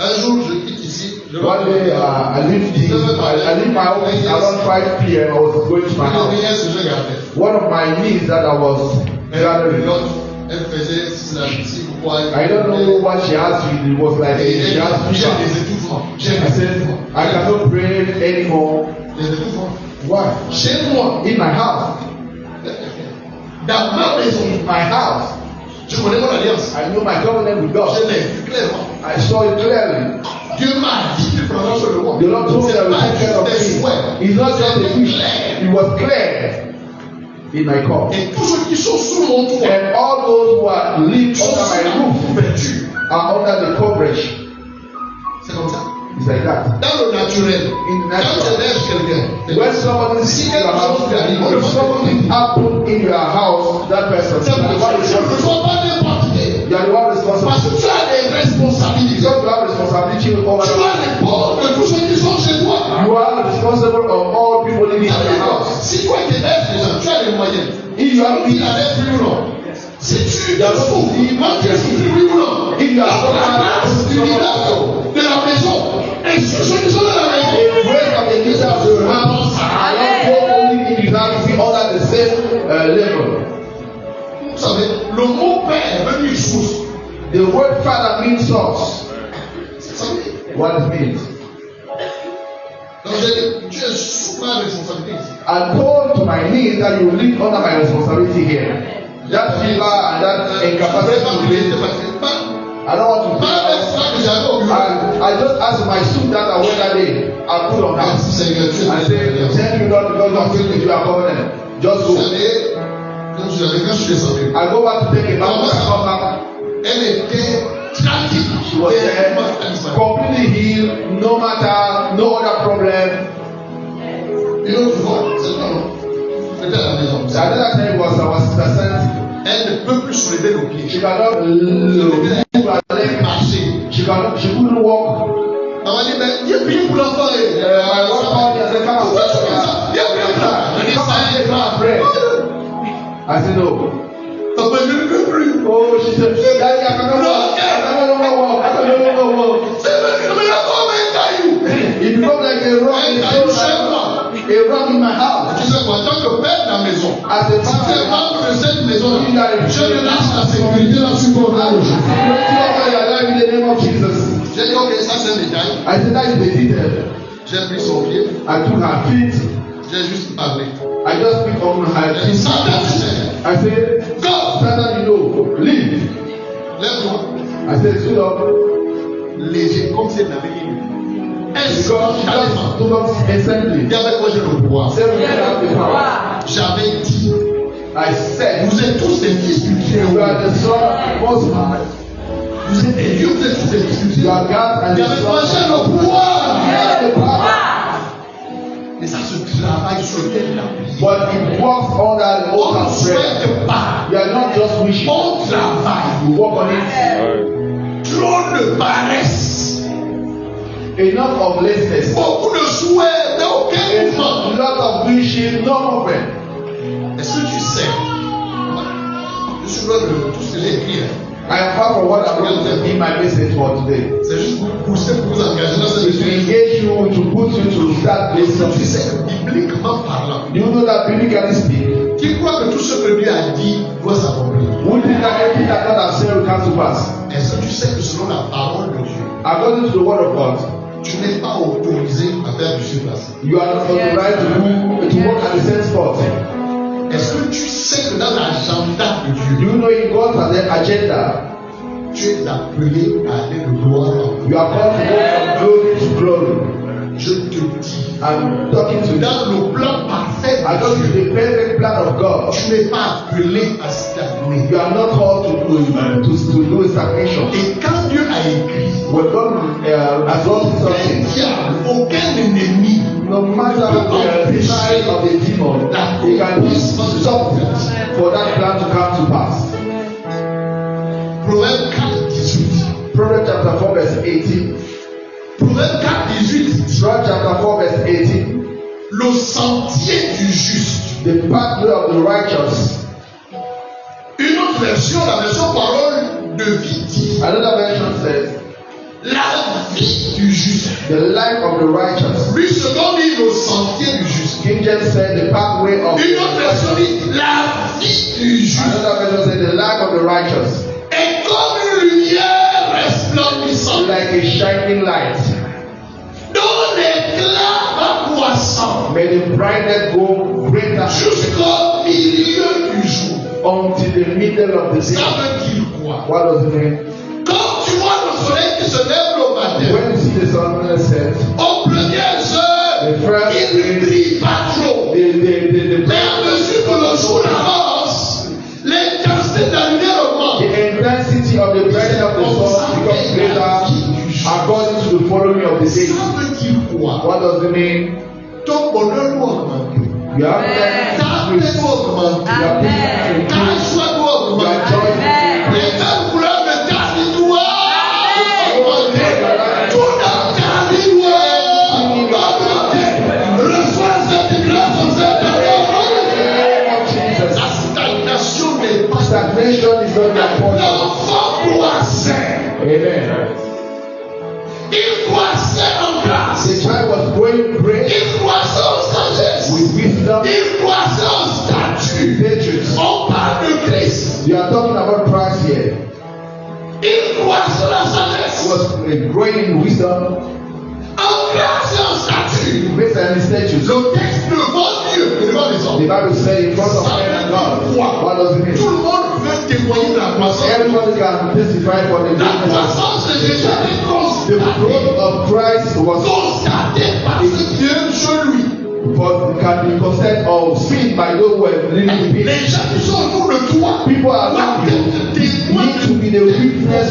Un jour, je quitte ici. Je vais One One day, I leave my office around 5 p.m. I was going to my house. One of my niece that I was gathering. I don't know what she asked me. It was like she asked me. I said, I cannot pray anymore. Why? In my house. In my house. I know my covenant with God. I saw it clearly. The Lord told me that I will take care of me. It's not just a wish. It was clear in my call. And all those who are live under my roof are under the coverage. It's like that. In the natural. When somebody sees your house, if something happens in your house, that person, you are the one responsible. You are the one responsible. Because you have responsibility over the house. You are responsible of all people living in your house. If you have been si tu es souffres, quand tu es souffrir, oui ou non, il y a de la maison, et ceux qui sont dans la maison, vous savez, le mot père est venu source. The word father means source. What it means. Donc j'ai dit, tu es sous ma responsabilité. I told to my niece that you live under my responsibility here. That fever and that incapacity to live. I don't want to. I just asked my suit that I wore that day. I put on that. I said, thank you Lord because you are filled with your covenant. Just go. I go back to take a bath. I come back. She was there, completely healed, no matter, no other problem. You know, the other time was our sister Santi. Elle ne peut plus se lever le pied. She cannot move her leg. She couldn't walk. Maman dit, mais il y a bien pour l'enfant. My wife called me and said, come on. I said, no. Oh, she said, Daddy, I cannot walk. I can no longer walk. It becomes like a rock in a rock in my house. Tu sais quoi, en tant que père de la maison, si tu es membre de cette maison, je te lâche la sécurité là-dessus pour la loge. J'ai dit, ok, ça c'est un détail. I said, that is the detail. J'ai pris son pied. I took her feet. J'ai juste parlé. I just picked up her feet. I said, go! Satan, you know, leave. Lève-toi. I said, stood up. Léger, comme si elle n'avait rien eu. Il y avait moi j'ai le pouvoir. J'avais dit, vous êtes tous des fils du Dieu. Vous êtes des dieux, vous êtes tous des fils du Dieu. Il y avait moi j'ai le pouvoir. Et ça se travaille sur lequel but it works on that old prayer. You are not just wishing. On travaille. You work on it. Trop de paresse. Enough of laziness. Beaucoup de souhaits, mais aucun mouvement. A lot of wishing, no movement. Est-ce que tu sais? Je suis loin de tout ce que j'ai écrit. I am far from what I'm going to be my message for today. C'est juste pour pousser, pour vous engager dans cette to engage you, to put you to start this something. Tu sais que bibliquement parlant, you know that biblically speaking, qui croit que tout ce que Dieu a dit doit s'accomplir? Who think that everything that God has said will come to pass? Est-ce que tu sais que selon la parole de Dieu, according to the word of God, tu n'es pas autorisé à faire du surplace. You are not authorized to work at the same spot. Est-ce que tu sais que dans l'agenda de Dieu, you know in God's agenda, tu es appelé à aller de gloire en gloire. You are called to go from glory to glory. Je te dis, I'm talking to dans le plan parfait, according to the perfect plan of God, tu n'es pas appelé à stagner. You are not called to do stagnation. Et quand Dieu a écrit, when God has written something, aucun ennemi, no matter the desire of the demon, he can stop for that plan to come to pass. Proverbs 4:18. Proverbs chapter 4 verse 18. Proverbs 4:18. Proverbs chapter 4 verse 18. Le sentier du juste. The pathway of the righteous. Une autre version, la version parole de vie dit. Another version says, la vie du juste. The life of the righteous. Lui, ce qu'on dit, le sentier du juste. King James said the pathway of Une autre version dit la vie du juste. Another version said the life of the righteous. Et comme une lumière resplendissante. Like a shining light. Dont l'éclat va croissant. May the brightness go greater. Jusqu'au milieu du jour. Until the middle of the day. Ça veut dire quoi? What does it mean? Quand tu vois le soleil qui se lève le matin. When you see the sun set. Aux premières heures, il ne brille pas trop. Mais à mesure que le jour avance, l'intensité de la lumière augmente. The intensity of the brightness of the sun becomes greater according to the following of the day. Ça veut dire quoi? What does it mean? Ton bonheur doit augmenter. You have Ta paix doit augmenter. Ta joie doit augmenter. Les mêmes couleurs de ta vie doivent augmenter. Tout dans ta vie doit augmenter. Reçois cette grâce en cette année. La stagnation n'est pas. Stagnation is not your portion. L'enfant croissait. Amen. Il croissait en grâce. The child was growing great Il croissait en sagesse. with wisdom. Il croissait en statut. Virtues. On parle de Christ. You are talking about Christ here. Il croissait en He sagesse. was growing in wisdom, En grâce et en statut. grace and in statues. Le texte devant Dieu et devant les The hommes. Bible said in front of men and God. What does it Tout mean? le monde peut témoigner de la croissance. Everybody can testify for the La greatness. croissance de Jésus était The constatée. growth of Christ was Constatée par ceux qui aiment chez lui. but can be considered or seen by those who are living with him. Les gens qui sont autour de toi People are doivent around you. être témoins Need to be the witness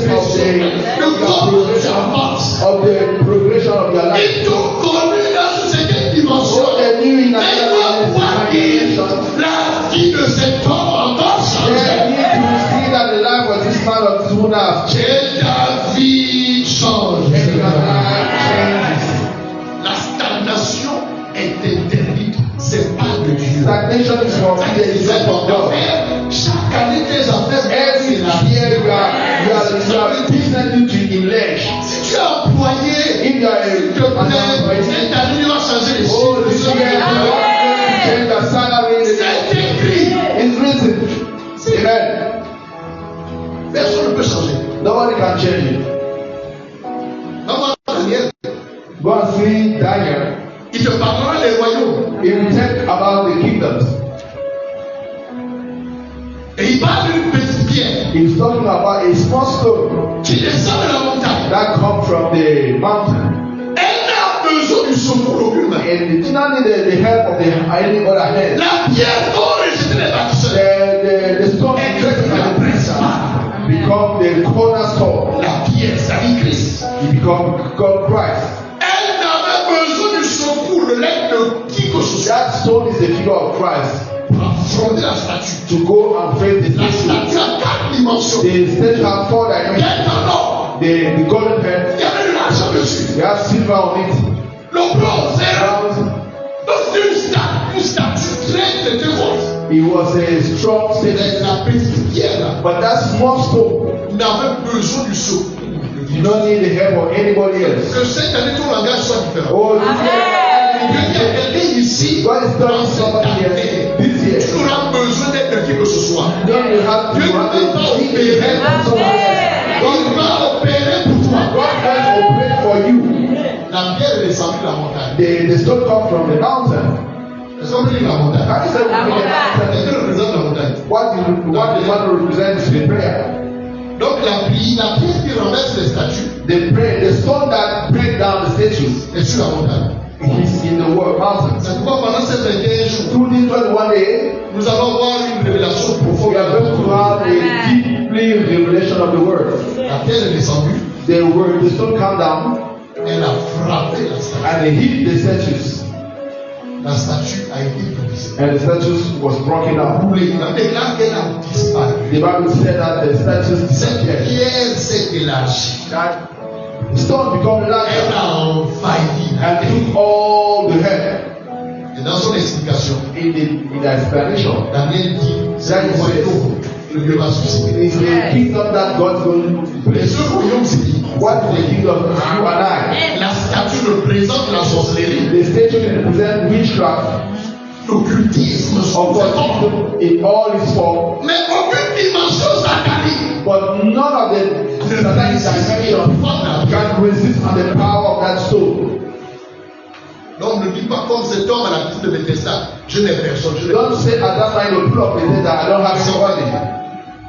of the progression of your life. Ils t'ont connu dans une certaine dimension. So they knew in Mais another doivent dimension. la vie de cet homme encore They changée. need to see that the life of this man of soon have changed. Que ta vie change. And your life changes. La stagnation est interdite. C'est pas de Dieu. Stagnation is forbidden. It's not from God. Chaque année, tes affaires Every year you are destined to elect. Si tu es employé, If you are s'il te plaît, cette année, il va changer les oh, this chiffres. year you are change your salary. C'est écrit. It's written. Amen. Personne ne peut changer. Nobody can change it. Maman Daniel, Go and see Daniel. il te parlera des royaumes. He will talk about the kingdoms. Et il parle d'une petite pierre He's talking about a small stone qui descend de la montagne. that comes from the mountain. Elle n'a besoin du secours d'aucune main. And it did not need the help of any other hand. La pierre dont rejetait les bâtisseurs The stone est is devenue la the principale. become the cornerstone. La pierre, ça dit Christ. He become God Christ. Elle n'avait besoin du secours de l'aide de qui que ce soit That stone is the figure of Christ pour affronter la statue. to go and face the La statue. statue a 4 dimensions. The statue has 4 Il y dimensions. a un or. The golden head, Il y avait de l'argent dessus. they have silver on it. Le bronze est là. Bronze. Donc c'est une statue très grosse. It was a strong statue. Mais la petite pierre là But that small stone, n'avait besoin du secours. you don't need the help of anybody else. Que cette année ton langage soit différent. Oh, Il y a quelqu'un ici God is dans telling cette somebody here année. this Tu year. n'auras besoin d'être de qui que ce soit. Then you have to Dieu ne peut pas need the opérer. help of someone else. Il va opérer pour toi. God can operate for you. La pierre est descendue de la montagne. The stone comes from the mountain. Est-ce qu'on peut dire la montagne? How is that Qu'est-ce mountain? que représente la montagne? What the man represents is the prayer. Donc la pierre qui renverse les statues The stone that breaks down the statues est sur la montagne. is in the world mountain. C'est pourquoi pendant ces 21 jours, Through this 21 day, nous allons avoir une révélation profonde. we are going to have a deeply revelation of the word. La terre est descendue, The stone came down elle a frappé la statue. and it hit the statues, La statue a été brisée. and the statues was broken up. Brûlée. La déclare qu'elle a disparu. The Bible said that the statues Cette disappeared. pierre s'est élargie. That stone became Elle larger a envahi la and terre. took all the head. Et dans son explication, In the explanation, Daniel dit c'est un royaume que Dieu va susciter. it's the kingdom that God's going to Et place. ce royaume, c'est qui? What is the kingdom? You and I. La représente la sorcellerie, The statue represents witchcraft, l'occultisme sous ses formes. occultism in all its form, Mais aucune dimension satanique but none of the satanic dimensions can resist on the power of that stone. Donc ne dis pas comme cet homme à la piscine de Bethesda, je n'ai personne, je n'ai Don't personne. say at that time the pool of Bethesda, I don't have somebody.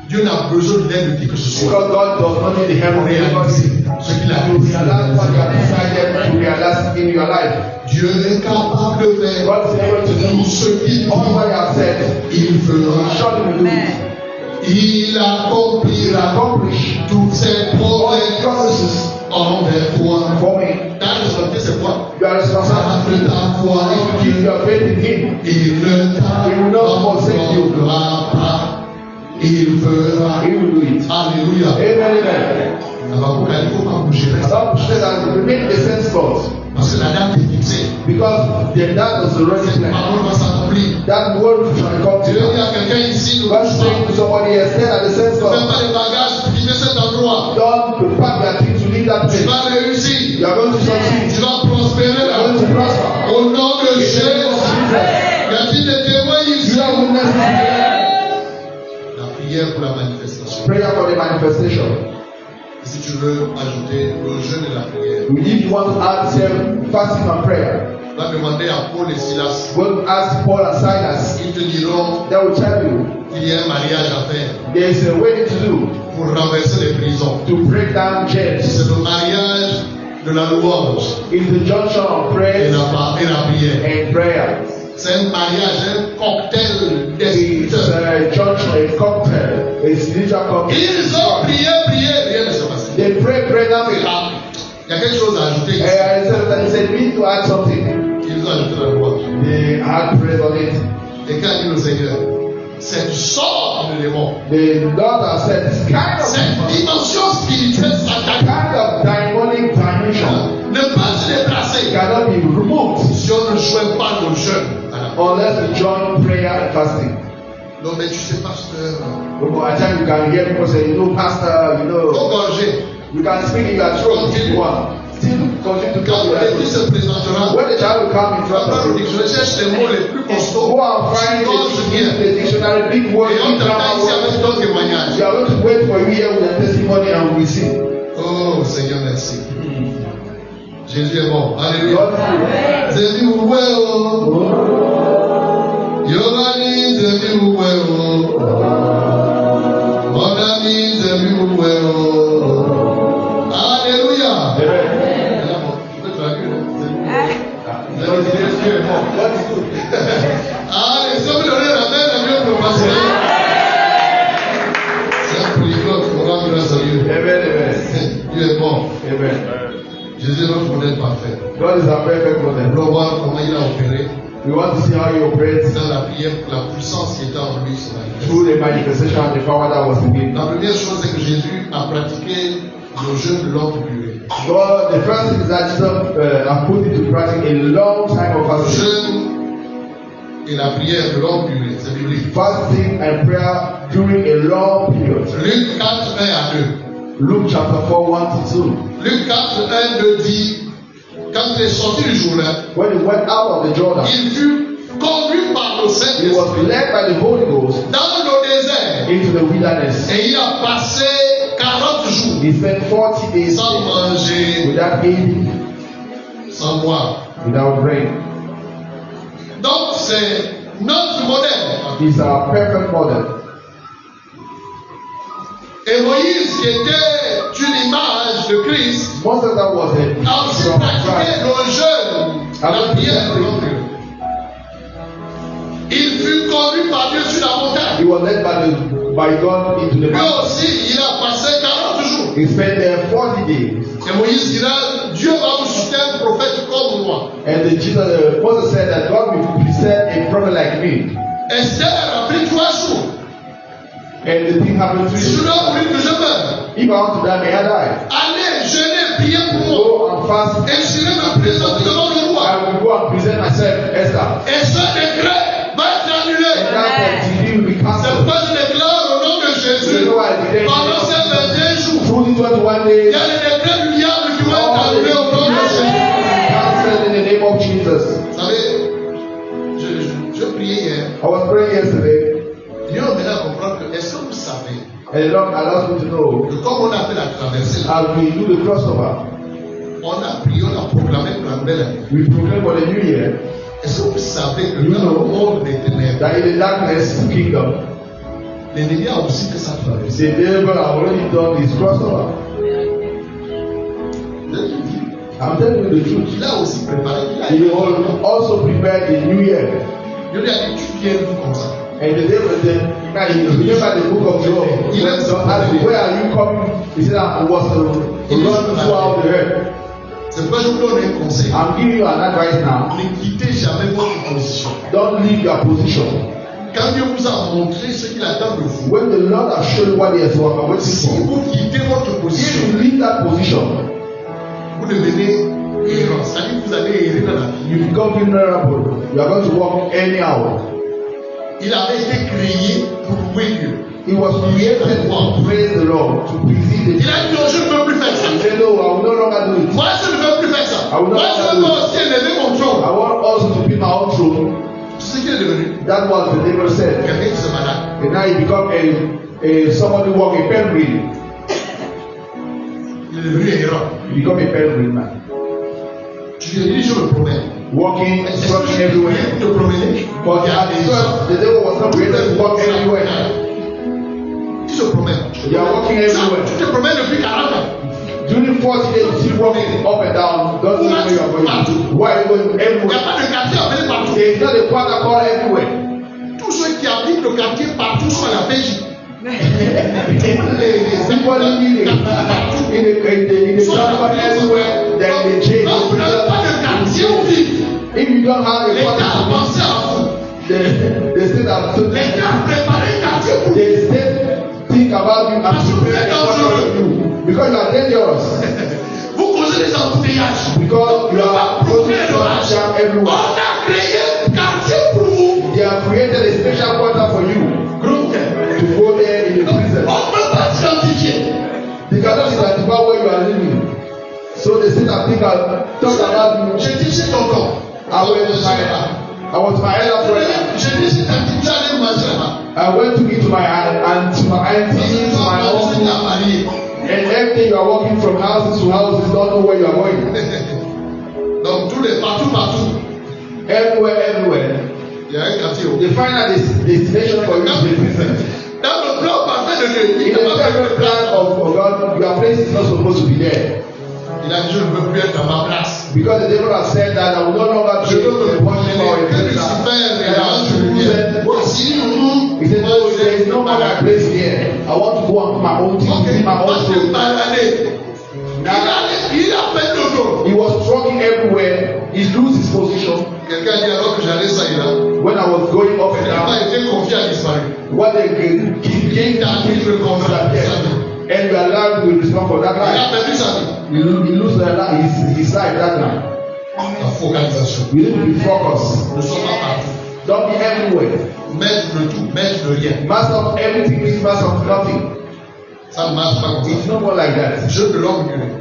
Dieu n'a besoin de l'aide de qui que ce soit. Because God does not need the help of anybody. Ce qu'il a To realize what you have decided to realize in your life. Dieu est capable de faire God is able to tout do ce qu'il all what dit, you have said. il fera. Surely will do it. Il accomplira Accomplish toutes ses all his promesses promises envers toi. for me. Ta responsabilité, c'est quoi? You are responsible. Garde ta foi. Keep your faith in Him. Il ne t'abandonnera pas. Il fera. He will do it. Alléluia. Amen. Amen. Alors, il ne faut pas bouger. Reste. Stop say that remain the same spot. Parce que la date est fixée. Because that was already Cette planned. parole va s'accomplir. That word shall come Tu to veux dire you. à quelqu'un ici, ne God bouge saying pas. to somebody else, stay at the same Ne fais spot. pas les bagages pour quitter cet endroit. Don't pack your things to leave that Tu place. vas réussir. You are going to succeed. Tu vas prospérer You are là. going to prosper. Au nom de In the name of Jésus. Jesus. Y a-t-il des témoins You ici? are witnesses. La prière pour la manifestation. Prayer for the manifestation. Si tu veux ajouter le jeûne et la prière, If you want to add fasting and prayer, va demander à Paul et Silas. go and ask Paul and Silas. Ils te diront They will tell you qu'il y a un mariage à faire there is a way to do pour renverser les prisons. to break down chains. C'est le mariage de la louange It's the junction of et prayer la prière. and prayer. C'est un mariage, un cocktail It's d'esprit. a junction, a cocktail, a spiritual cocktail. Ils ont prié, rien ne s'est passé. They pray, nothing. Il y a quelque chose à ajouter. He said, we need to add something. Ils ont ajouté la louange. They had praise on it. Et quand dit le Seigneur, cette sorte de démon, The Lord has said, this cette dimension spirituelle satanique kind of demonic dimension ne peut se déplacer cannot be removed si on ne joint pas le jeûne. unless we join prayer and fasting. Non, mais tu sais, pasteur, At times you can hear people say, pastor, engorgé. you can speak in your throat if you want. Still continue to Quand come to l'église se présentera, when the child will come in tu vas front pas of le you, dictionnaire, cherche les mots les plus costauds. go and find the dictionary, big word, Et on big t'attend ici grammar avec word. ton témoignage. We are going to wait for you here with a testimony and we will see. Oh Seigneur, merci. Jésus est bon. Alléluia. God is good. Zemi uweo. Yobani zemi uweo. Monami zemi uweo. Alléluia. Amen. Je peux traduire. Jésus est bon. God is good. Allez, si on me donnait la main, la mieux pour passer. C'est un polyglotte, on rend grâce à Dieu. Amen. Amen. Dieu est bon. Amen. Jésus est notre modèle parfait. God is our perfect Nous model. voulons voir comment il a opéré We want to see how he operates dans la prière pour la puissance qui était en lui se manifeste. through the manifestation and the power that was in him. La première chose, c'est que Jésus a pratiqué le jeûne de longue durée. God, the first thing is that Jesus has put into practice a long time of Le fasting. jeûne et la prière de longue durée, c'est biblique. Fasting and prayer during a long period. Luc 4, 1 à 2. Luke chapter 4, 1 to 2. Luc 4, 1, 2 dit, quand il est sorti du Jourdain, When he went out of the Jordan, il fut conduit par le he Saint-Esprit was led by the Holy Ghost dans le désert into the wilderness. et il a passé 40 jours He spent 40 days sans manger, without eating, sans boire. without rain. Donc c'est notre modèle. He's our perfect model. Et Moïse, qui était une image de Christ, Moses that was a aussi from pratiqué Christ. le jeûne, la prière de longue durée. Il fut conduit par Dieu sur la montagne. He was led by God into the Lui mountain. aussi, il a passé 40 jours. He spent there 40 days. Et Moïse dira, Dieu va vous susciter un prophète comme moi. And Moses said that God will present a prophet like me. Esther a pris 3 jours. And the thing happened to Si je you. dois mourir, que je meure. If I want to die, may I die. Allez, jeûnez, priez pour moi. Go and fast. Et je serai me présenter devant le roi. I will go and present myself, Esther. Et ce décret va être And annulé. that decree will be C'est cancelled. pourquoi je déclare au nom de Jésus, pendant ces 21 jours, Through the 21 il days, y a les décrets du diable qui vont être all the annulés au nom de Jésus. cancelled praying yesterday. Dieu m'a maintenant comprendre que est-ce que vous savez And the Lord allows me to know, que comme on a fait la traversée, as we do the crossover, on a prié, on a proclamé pour la nouvelle année. we proclaim for the new year Est-ce que vous savez que You dans know. le monde des ténèbres, that in the darkness kingdom, l'ennemi a aussi fait sa traversée. the devil has already done his crossover. Je te dis, I'm telling you the truth. il a aussi préparé. He will also prepare the new year. Dieu lui a dit, tu viens nous comme ça. And the devil said, remember the book of Job. He went to ask, where are you coming? He said, I was running throughout the earth. C'est pourquoi je vous donne un conseil. I'm giving you an advice now. Ne quittez jamais votre position. Don't leave your position. Quand Dieu vous a montré ce qu'il attend de vous, When the Lord has shown you what He has waiting si for, vous quittez votre if position, you leave that position, vous devenez errant. C'est-à-dire que vous allez errer dans la vie. you become vulnerable. You are going to walk anyhow. Il avait été créé pour louer Dieu. He was created to praise the Lord, to praise the Il a dit non, je ne peux plus faire ça. He said, no, I will no longer do it. Moi, je ne peux plus faire ça. I will Moi, not je do veux it. aussi élever mon trône. I want also to be my own throne. Tu sais ce qu'il est devenu? That was the devil said. Quelqu'un qui se malade. And now he become a somebody walk a pilgrim. Il est devenu errant. He become a pilgrim man. Tu lui dis, je me promets. Walking, Est-ce que searching tu everywhere. peux te promener? But at first, the devil was not created to walk everywhere. Il se promène. You are walking Ça, everywhere. tu te promènes depuis 40 ans. During 40 days, you still walking up and down. Don't know where you are going. Why are you going Il n'y a everywhere? pas de quartier appelé partout. There is not a quarter call everywhere. Tous ceux qui habitent le quartier partout sont à la PJ. People living in the town everywhere, then they change. Donc, vous n'avez pas de quartier où vivre. If you don't have a L'État a quarter, pensé à vous. the state has to L'État a préparé un quartier pour vous. the state think about you and prepare a quarter for you because you are dangerous. Vous causez des embouteillages. Because you are causing jam On everywhere. a créé un quartier pour vous. They have created a special quarter for you Groupe. to go there in the prison. On ne peut pas s'identifier. They cannot identify where you are living. So they say that think talk about you. J'ai dit chez tonton. I was my elder brother. J'ai dit chez ta petite tu allais manger là-bas. I went to eat to my aunt, to my auntie, to my uncle. And every day you are walking from houses to houses, don't know where you are going. Donc tous les partout. Everywhere. Il y a un quartier où. The final destination for you is the prison. Dans le plan parfait de Dieu, In il the n'a pas fait perfect de place. plan of God, your place is not supposed to be there. Il a dit je ne veux plus être à ma place. Because the devil has said that I will no longer Je be veux me the one for a promener. Que Lucifer regarde sur le ciel. Voici nous. He said, no, there is no more my place here. I want to go on my own thing, Ok, my own parce que soul. par l'année, il a fait le tour. He was struggling everywhere. He lose his position. Quelqu'un dit alors que j'allais ça et là. When I was going up and Il n'a pas down, été confié à disparu. what they gave that people disappeared. And you are allowed to respond for that Il a life. perdu sa vie. He lose his life that time. La focalisation. You need to be focused. Ne sois pas partout. Don't be everywhere. Maître de tout, maître de rien. Master of everything means master of nothing. Ça ne marche pas comme It's ça. no more like that. Jeu de longue durée.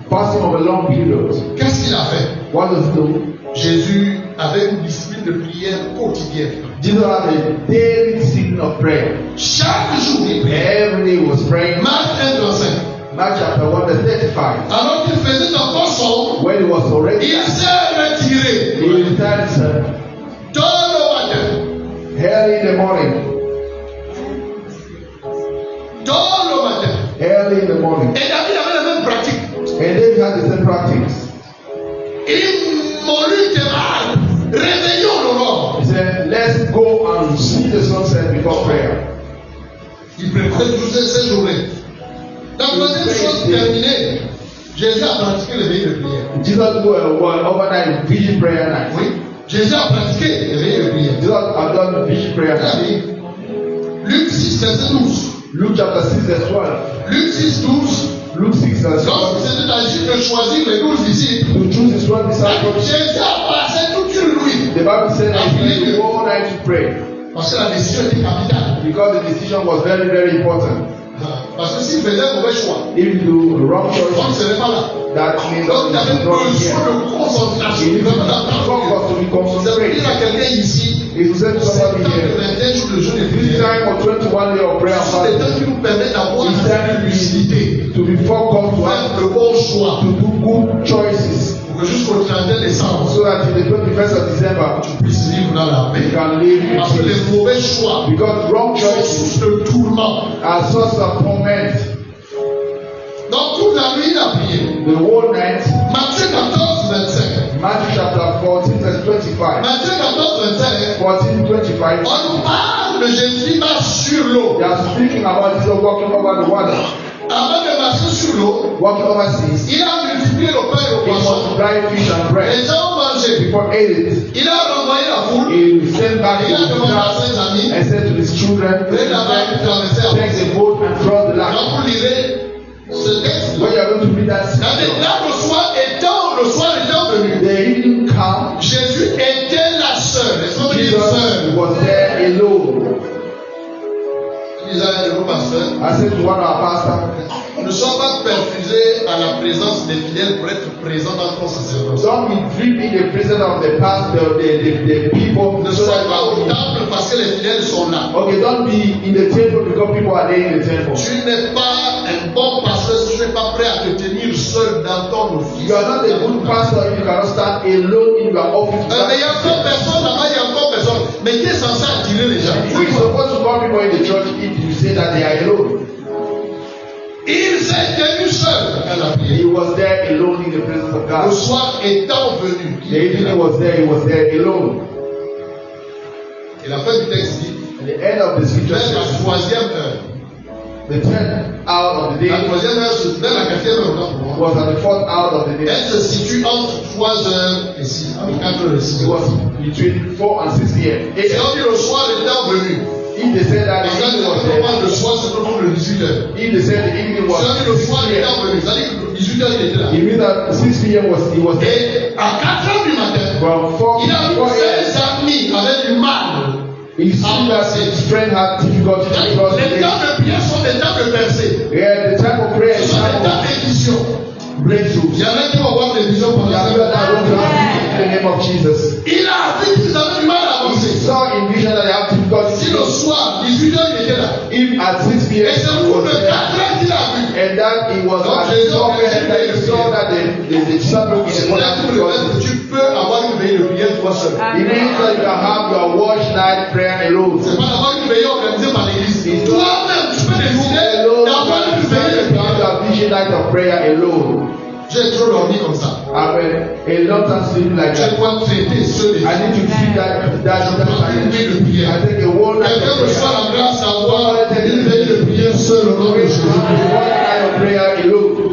Fasting of a long period. Qu'est-ce qu'il a fait? What does it do? Jésus avait une discipline de prière quotidienne. Jesus had a daily discipline of prayer. Chaque jour, il priait. Every day he was praying. Marc 1, verset 5. Mark chapter 1, verse 35. Alors qu'il faisait encore sombre, When he was already il s'est retiré. he returned Tôt le matin. early in the morning. Tôt le matin. Early in the morning. Et David avait la même pratique. And David had the same practice. Il mourut de mal. Réveillons l'aurore. He said, let's go and see the sunset before prayer. Il préparait toutes ces journées. La deuxième chose terminée, Jésus a pratiqué le veille de prière. Jesus were overnight vigil prayer night. Oui, Jésus a pratiqué le veille de prière. Jesus had done vigil prayer night. Regardez, Luc 6, verset 12. Luke chapter 6, verse 12. Luc 6, 12. Luke 6, verse Lorsqu'il 12. s'était agi de choisir les 12 disciples, To choose his 12 disciples, Jésus a passé toute une nuit. the Bible said that he spent the whole night to pray Parce que la décision était capitale. because the decision was very, very important. Parce que s'il faisait un mauvais choix, If you do the wrong on ne choice, serait pas là. that means Donc il that avait you don't besoin here. de concentration. You Il need to avait be la focused to be Ça veut dire concentrated. à quelqu'un ici, If you say to somebody here, 21 jours de jeûne et this prière, time of 21 day of prayer and ce sont des temps fasting, qui nous permettent d'avoir it's cette time lucidité, to be focused, to faire have le bon choix, to do good choices, pour que jusqu'au 31 décembre, so that in the 21st of December, tu puisses vivre dans la you paix. can live in Parce que les peace. mauvais choix Because wrong sont choices source de tourment. are source of torment. Donc toute la nuit, il a prié. The whole night, Matthieu 14, 25. Matthew chapter 14, verse 25. Matthieu 14, 25. 14, 25. On nous parle de Jésus qui marche sur l'eau. They are speaking about Jesus walking over the water, Avant de marcher sur l'eau, walking over seas. il a multiplié le pain et le He poisson. multiplied fish and Les bread. gens ont mangé. Before ate it, Il a renvoyé la foule. he sent back Il a his demandé à staff ses amis, and said to his children, prenez la barque et traversez à take the boat and cross the Quand land. vous lirez ce texte, When you are going to read that, là, le soir étant venu, the evening come, Jésus était la sœur. Est-ce qu'on peut dire Jesus sœur? was there alone. Il disait à nous, pasteur, I said to one of our pastors, nous ne sommes pas perfusés à la présence des fidèles pour être présents dans ton sacerdoce. don't be drip in the presence of the pastor, the people, Ne so sois that pas au temple parce que les fidèles sont là. okay, don't be in the temple because people are there in the temple. Tu n'es pas un bon pasteur si tu n'es pas prêt à te tenir seul dans ton office. You are not a good pastor if you cannot stand alone in your office. Mais il y a encore personne là-bas, il y a encore personne. Mais qui est censé attirer les gens? Who is supposed to call people in the church if you say that they are alone? Il s'est tenu seul à la prière. He was there alone in the presence of Le God. soir étant venu, The evening he was there alone. et la fin du texte dit, At the end of the scripture vers la says, troisième heure. the 10th hour of the La day troisième heure, vers la quatrième heure, autant pour moi. was at the 4th hour of the day. Elle se situe entre 3 heures et 6, entre 4 heures et 6 It heures. was between 4 and 6 p.m. Et on dit le soir étant venu. If they said that Et the quand evening was on there, parle de soir, c'est autour de 18 heures. if they said the evening Si was on dit le 6 soir p.m., étant venu, c'est-à-dire que 18 heures il était là. it means that 6 p.m. he was there. Et à 4 heures du matin, From 4 il a vu 4 a.m., ses amis avaient du mal. he seen that his friend had difficulty to cross the Les day. temps de prière sont des temps de percée. Yeah, the time of prayer Ce is sont des time temps of d'édition. breakthrough. Il y en a qui vont avoir des visions pendant There are la people that want to have in the name of Jesus. Il a vu qu'ils avaient du mal à He avancer. saw in vision that they have Si difficulty. le soir, 18 heures, il était là. If at 6 p.m. Et c'est he au cours was de 4 there, heures qu'il a vu. and that he was Donc, at Jésus 12 a and that he saw that the disciple in the C'est là que morning. tu peux avoir une veille de prière toi seul. It means that you can have your watch night prayer alone. C'est pas d'avoir une veille organisée par l'église. Toi-même, tu peux décider Alone, d'avoir une veille de you have prière. your vision night of prayer alone. J'ai trop dormi comme ça. Amen. A long time sleeping like Je that. dois traiter ce défi. I need to see that Je prends une veille de prière. I take a whole night Quelqu'un of reçoit prayer. la grâce d'avoir une veille de prière seul au nom de Jésus. One night of prayer alone.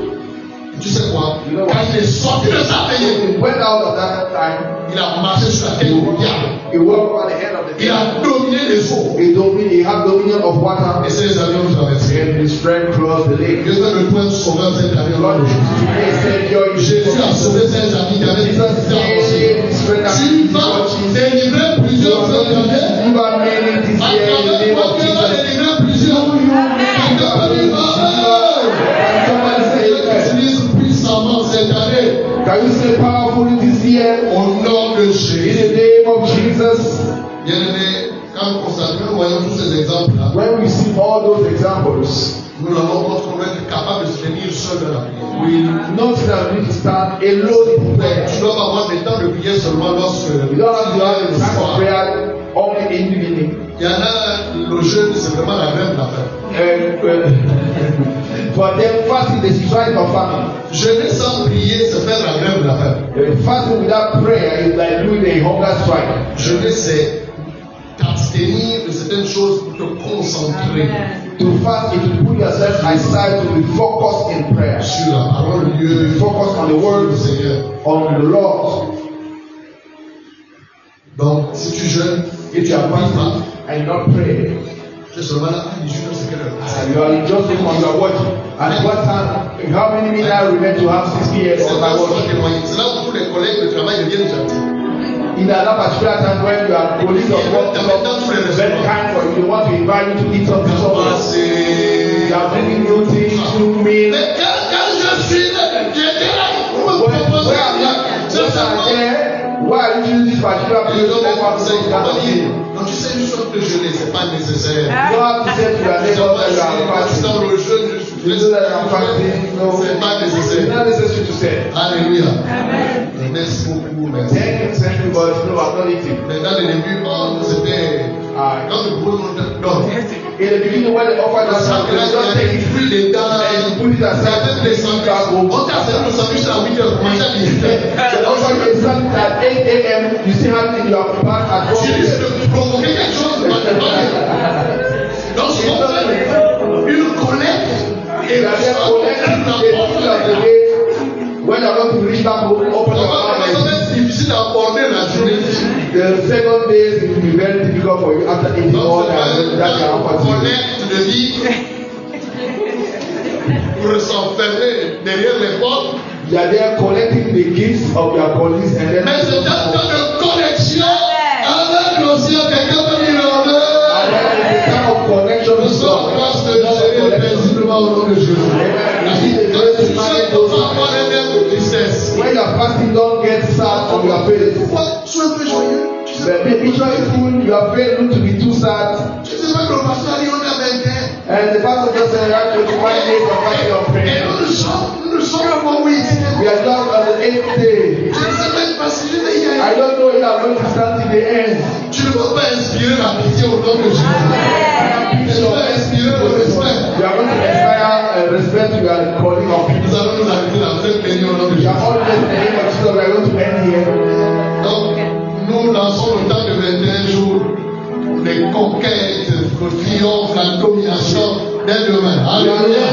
Tu sais quoi? You know what? Quand il est sorti de sa veillée, He went out of that time. il a marché sur la tête du diable. He walked over the head of the Il a dominé les eaux. He had dominion of water, Et ses amis ont traversé. and his friend crossed the lake. Dieu veut le point sauveur cette année au nom de Jésus. Today said, "Yo, Jésus a sauvé ses amis qui avaient des Jesus difficultés à saved his friend avancer. and Tu vas délivrer plusieurs cette année. You are many this À year in the travers name toi, of Dieu va Jesus." délivrer plusieurs. Quelqu'un peut dire, And somebody say, Dieu "Amen." t'utilise puissamment cette année. Can you say powerfully this year Au nom de in Jésus. the name of Jesus? Bien-aimés, quand nous constatons, nous voyons tous ces exemples-là. When we see all those examples, Nous rendons compte qu'on doit être capable de se tenir seul dans la prière. we notice that we need to stand alone in prayer. Tu dois pas avoir des temps de prière seulement lorsque We don't have to have le a time of soir. prayer only in the evening. Il y en a, le jeûne, c'est vraiment la grève de la faim. For them, fasting is strike of famine. Jeûner sans prier, c'est faire la grève de la faim. Fasting without prayer is like doing a hunger strike. Jeûner, c'est t'abstenir de certaines choses pour te concentrer To fast is to put yourself aside to be focused in prayer, sur la parole de Dieu, focus on the du word, Seigneur. on the Lord. Donc, si tu jeûnes, If you are fasting and you don't pray, tu es seulement là, 18 heures, c'est quelle heure? you are just looking on your watch. At what time? How many minutes I remain to have 6 p.m. C'est on là my où tu dois watch? témoigner. C'est là où tous les collègues de travail deviennent gentils. In that particular time when you are colleagues of work, very kind for you, they want to invite you to eat something somewhere. They are bringing new things, new meals. Mais quand je suis là, j'étais là, on me When propose I'm not, c'est just seulement there, why are you using this particular place, don't have to say non, tu sais, une chose de jeûner, c'est pas nécessaire. You don't have to say to your neighbor that you are fasting. Dans le jeûne, You know that you are fasting. No, c'est pas nécessaire. it's not necessary to say. Alléluia. Merci beaucoup, merci. Thank you, but no, I'm not eating. Mais dans le début, c'était. Quand le boulot donne. In the beginning, when they offered that sacrifice, just take it free les dents and put it aside. les sandwichs. On t'a servi le sandwich à 8 heures, commence à 18 heures. They offer you a sandwich at 8 a.m. You still have it in your bag at 1 Tu risques de provoquer quelque chose de mathématique. Donc, ce qu'on fait, une collecte et la collecte of the day. When you are going to reach back home, open your mouth. C'est difficile à aborder la journée. The second day it will be very difficult for you after eating all that you are offering. Collecte de vie pour s'enfermer derrière les portes. You are there collecting the gifts of your colleagues and then. Mais c'est un temps de connexion avec le ciel. Quelqu'un peut dire amen. And then it's a time of connection with God. Nous sommes de gérer paisiblement au nom de Jésus. When you are fasting, don't get sad on your face. Pourquoi sois un peu joyeux? But be joyful. Your face look to be too sad. Tu sais pas que le pasteur a dit on a 21. And the pastor just said, "I have 21 days of fasting of prayer." Et nous sommes au 8. We are just on the 8th day. Je ne sais même pas si je vais y I aller. don't know if I'm going to stand till the end. Tu ne vas pas inspirer la pitié au nom de Jésus. Tu vas inspirer le respect. You are going to inspire respect to your calling of people. Nous allons nous arrêter là. Vous êtes bénis au nom de You Jésus. are all in the name of Jesus. We are going to end here. Donc, nous lançons le temps de 21 jours. Les conquêtes, le triomphe, la domination dès demain. We are Alléluia.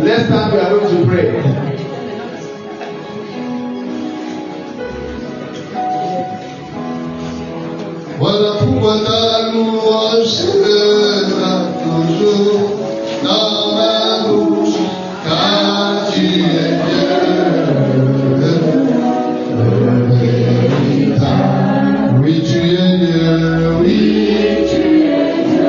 Let's stand, we are going to pray. Voilà pourquoi ta louange sera toujours dans ma bouche, car tu es Dieu. Oui, tu es Dieu, oui, tu es Dieu.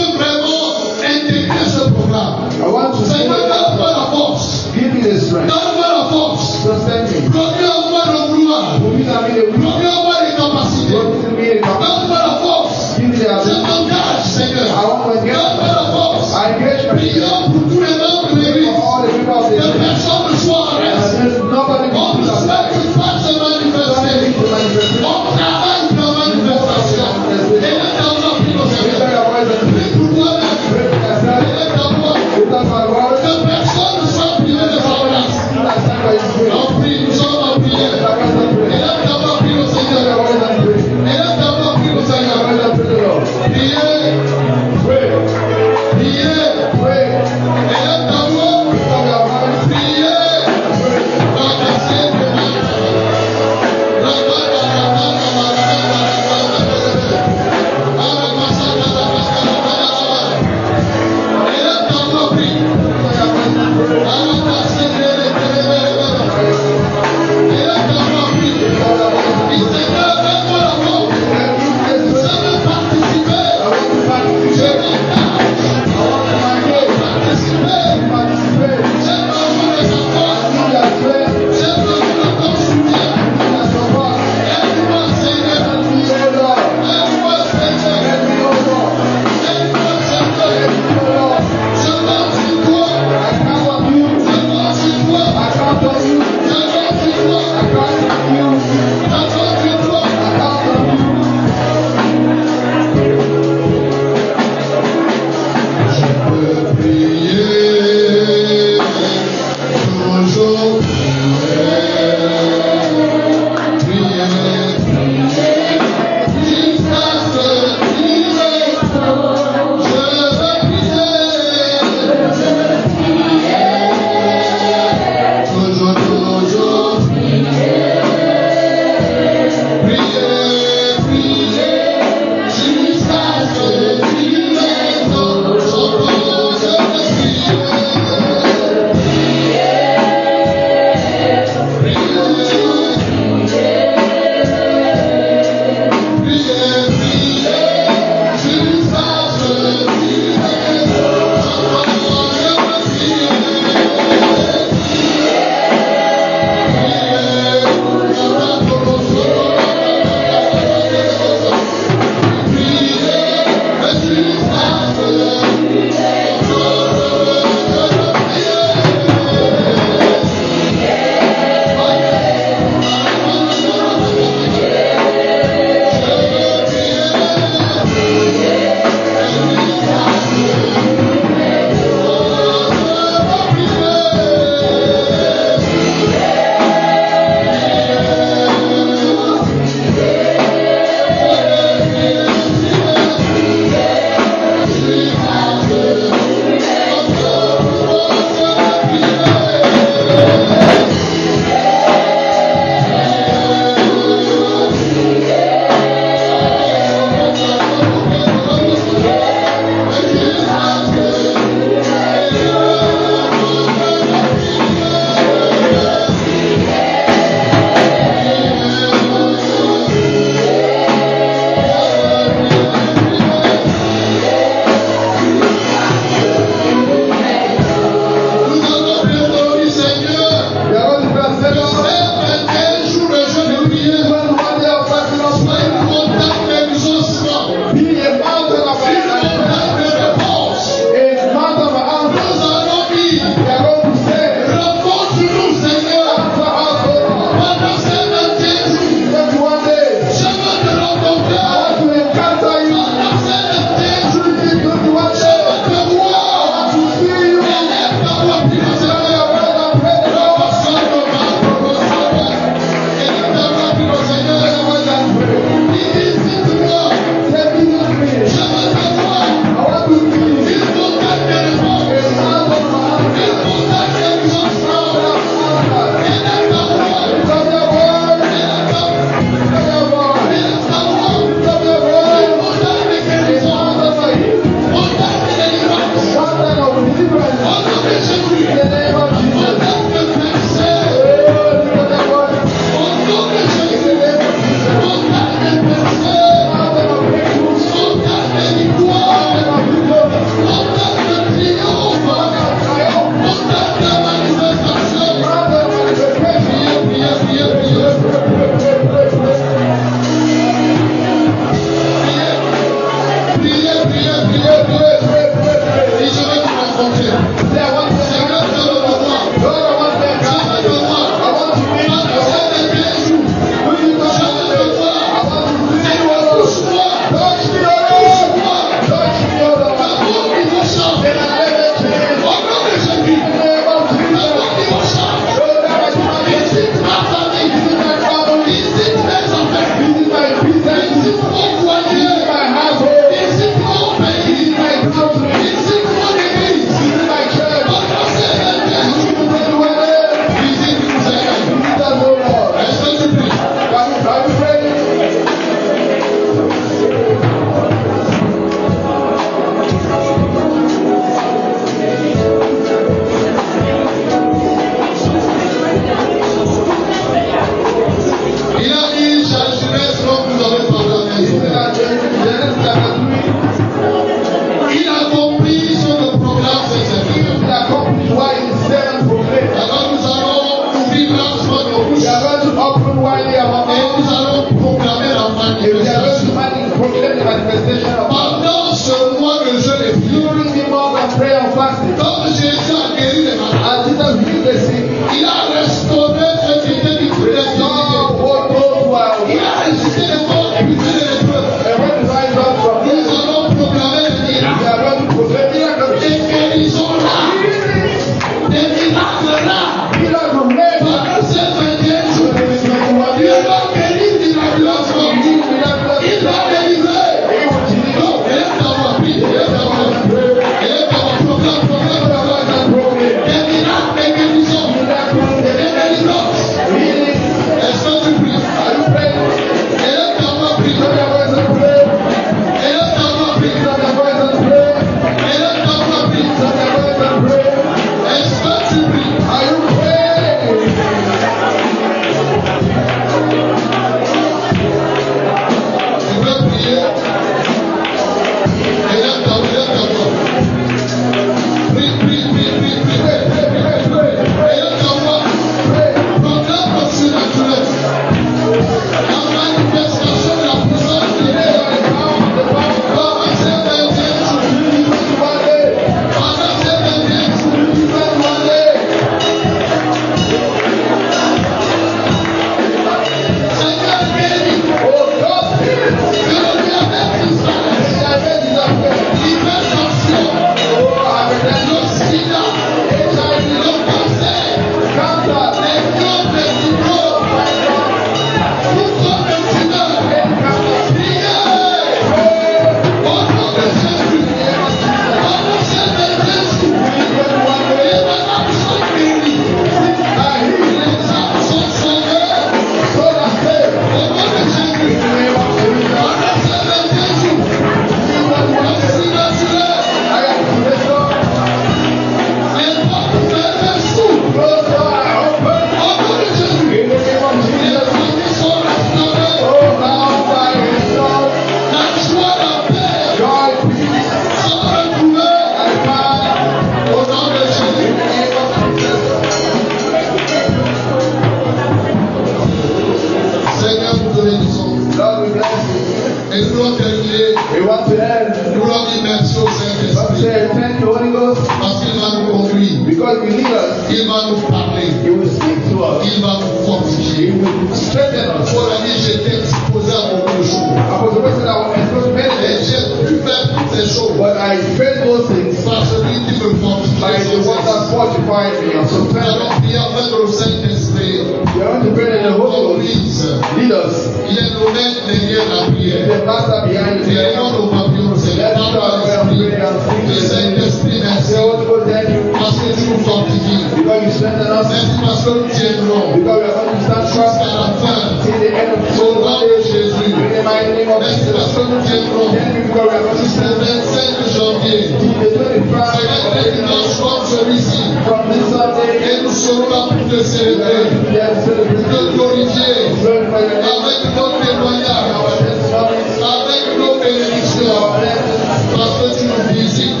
Il va nous parler. He will speak to us. Il va nous fortifier. He will strengthen us. Pour la vie, j'étais exposé à beaucoup de choses. I was the person that was exposed to many Et things. j'ai pu faire toutes ces choses. But I failed those things Par celui qui me fortifie. by the one that fortified me. I'm so Nous allons thankful. prier afin que le Saint-Esprit We are going to pray that the Holy Ghost conduise. lead us. Il est le maître derrière la prière. The master behind the Et prayer. nous nous papillons, Seigneur. Let's start Parle prayer à l'Esprit. and sing Le to the Saint-Esprit, merci. Say, Holy Ghost, thank you. Parce que tu nous fortifies. Because you strengthen us. Merci parce que nous tiendrons Because we are going to stand strong jusqu'à la fin. till the end of the Au nom de Jésus. In the mighty name of Merci Jesus. parce que nous tiendrons Thank you because we are going to jusqu'au stand 25 janvier. till the 25th Avec of des April. dimanches comme celui-ci. From this Sunday, Et nous serons là pour te célébrer, we are pour celebrating te glorifier, glorify your name. avec nos témoignages, Our testimonies, avec nos bénédictions, our blessings, parce que tu nous visites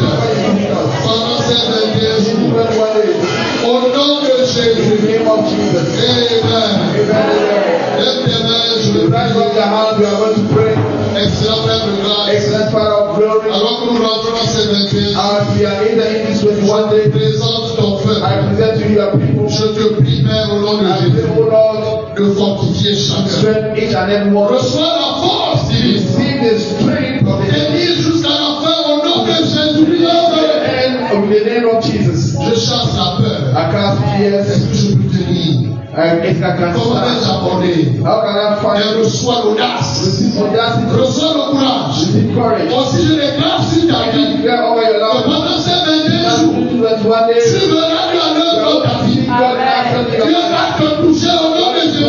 pendant ces 21 jours. 21 days. Au nom de In Jésus. the name of Jesus. Amen. Amen. Lève tes mains, je You le rise up your hands, we are going to pray. Excellent Père de grâce. Excellent Father of glory. Alors que nous rentrons dans ces 21 jours, As we are entering this 21 je day, présente ton I peuple. present to you your people. Je te prie, Père, au nom de I pray, Jésus, O Lord, de fortifier chacun. strengthen each and every one. Reçois la force divine. Receive the strength of the Et dis jusqu'à la fin au nom de Jésus. end of the name of Jesus. Je chasse la peur. I cast fears. Est-ce que je peux tenir? If I can Comment vais-je stand, aborder? how can I Et find reçois l'audace. receive audacity, Reçois le courage. receive courage? Aussi je déclare sur ta I vie declare over your que life. pendant ces 21 jours, 21 days, tu verras Dieu à l'œuvre dans ta vie. God answered Dieu your va te toucher au nom de Jésus.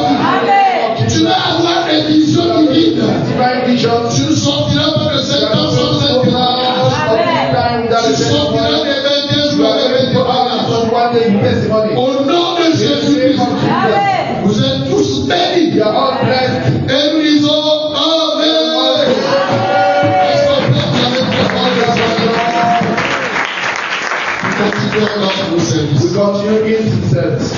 Tu vas avoir des visions divines. divine vision. Tu ne sortiras pas de cette temps sans un témoignage. Tu sortiras des 21 jours avec un témoignage. Au nom de Jésus-Christ, vous êtes tous bénis. You are all blessed. Et nous disons Amen. Est-ce qu'on peut acclamer très fort le Seigneur? Nous continuons dans nos We services. continue into service.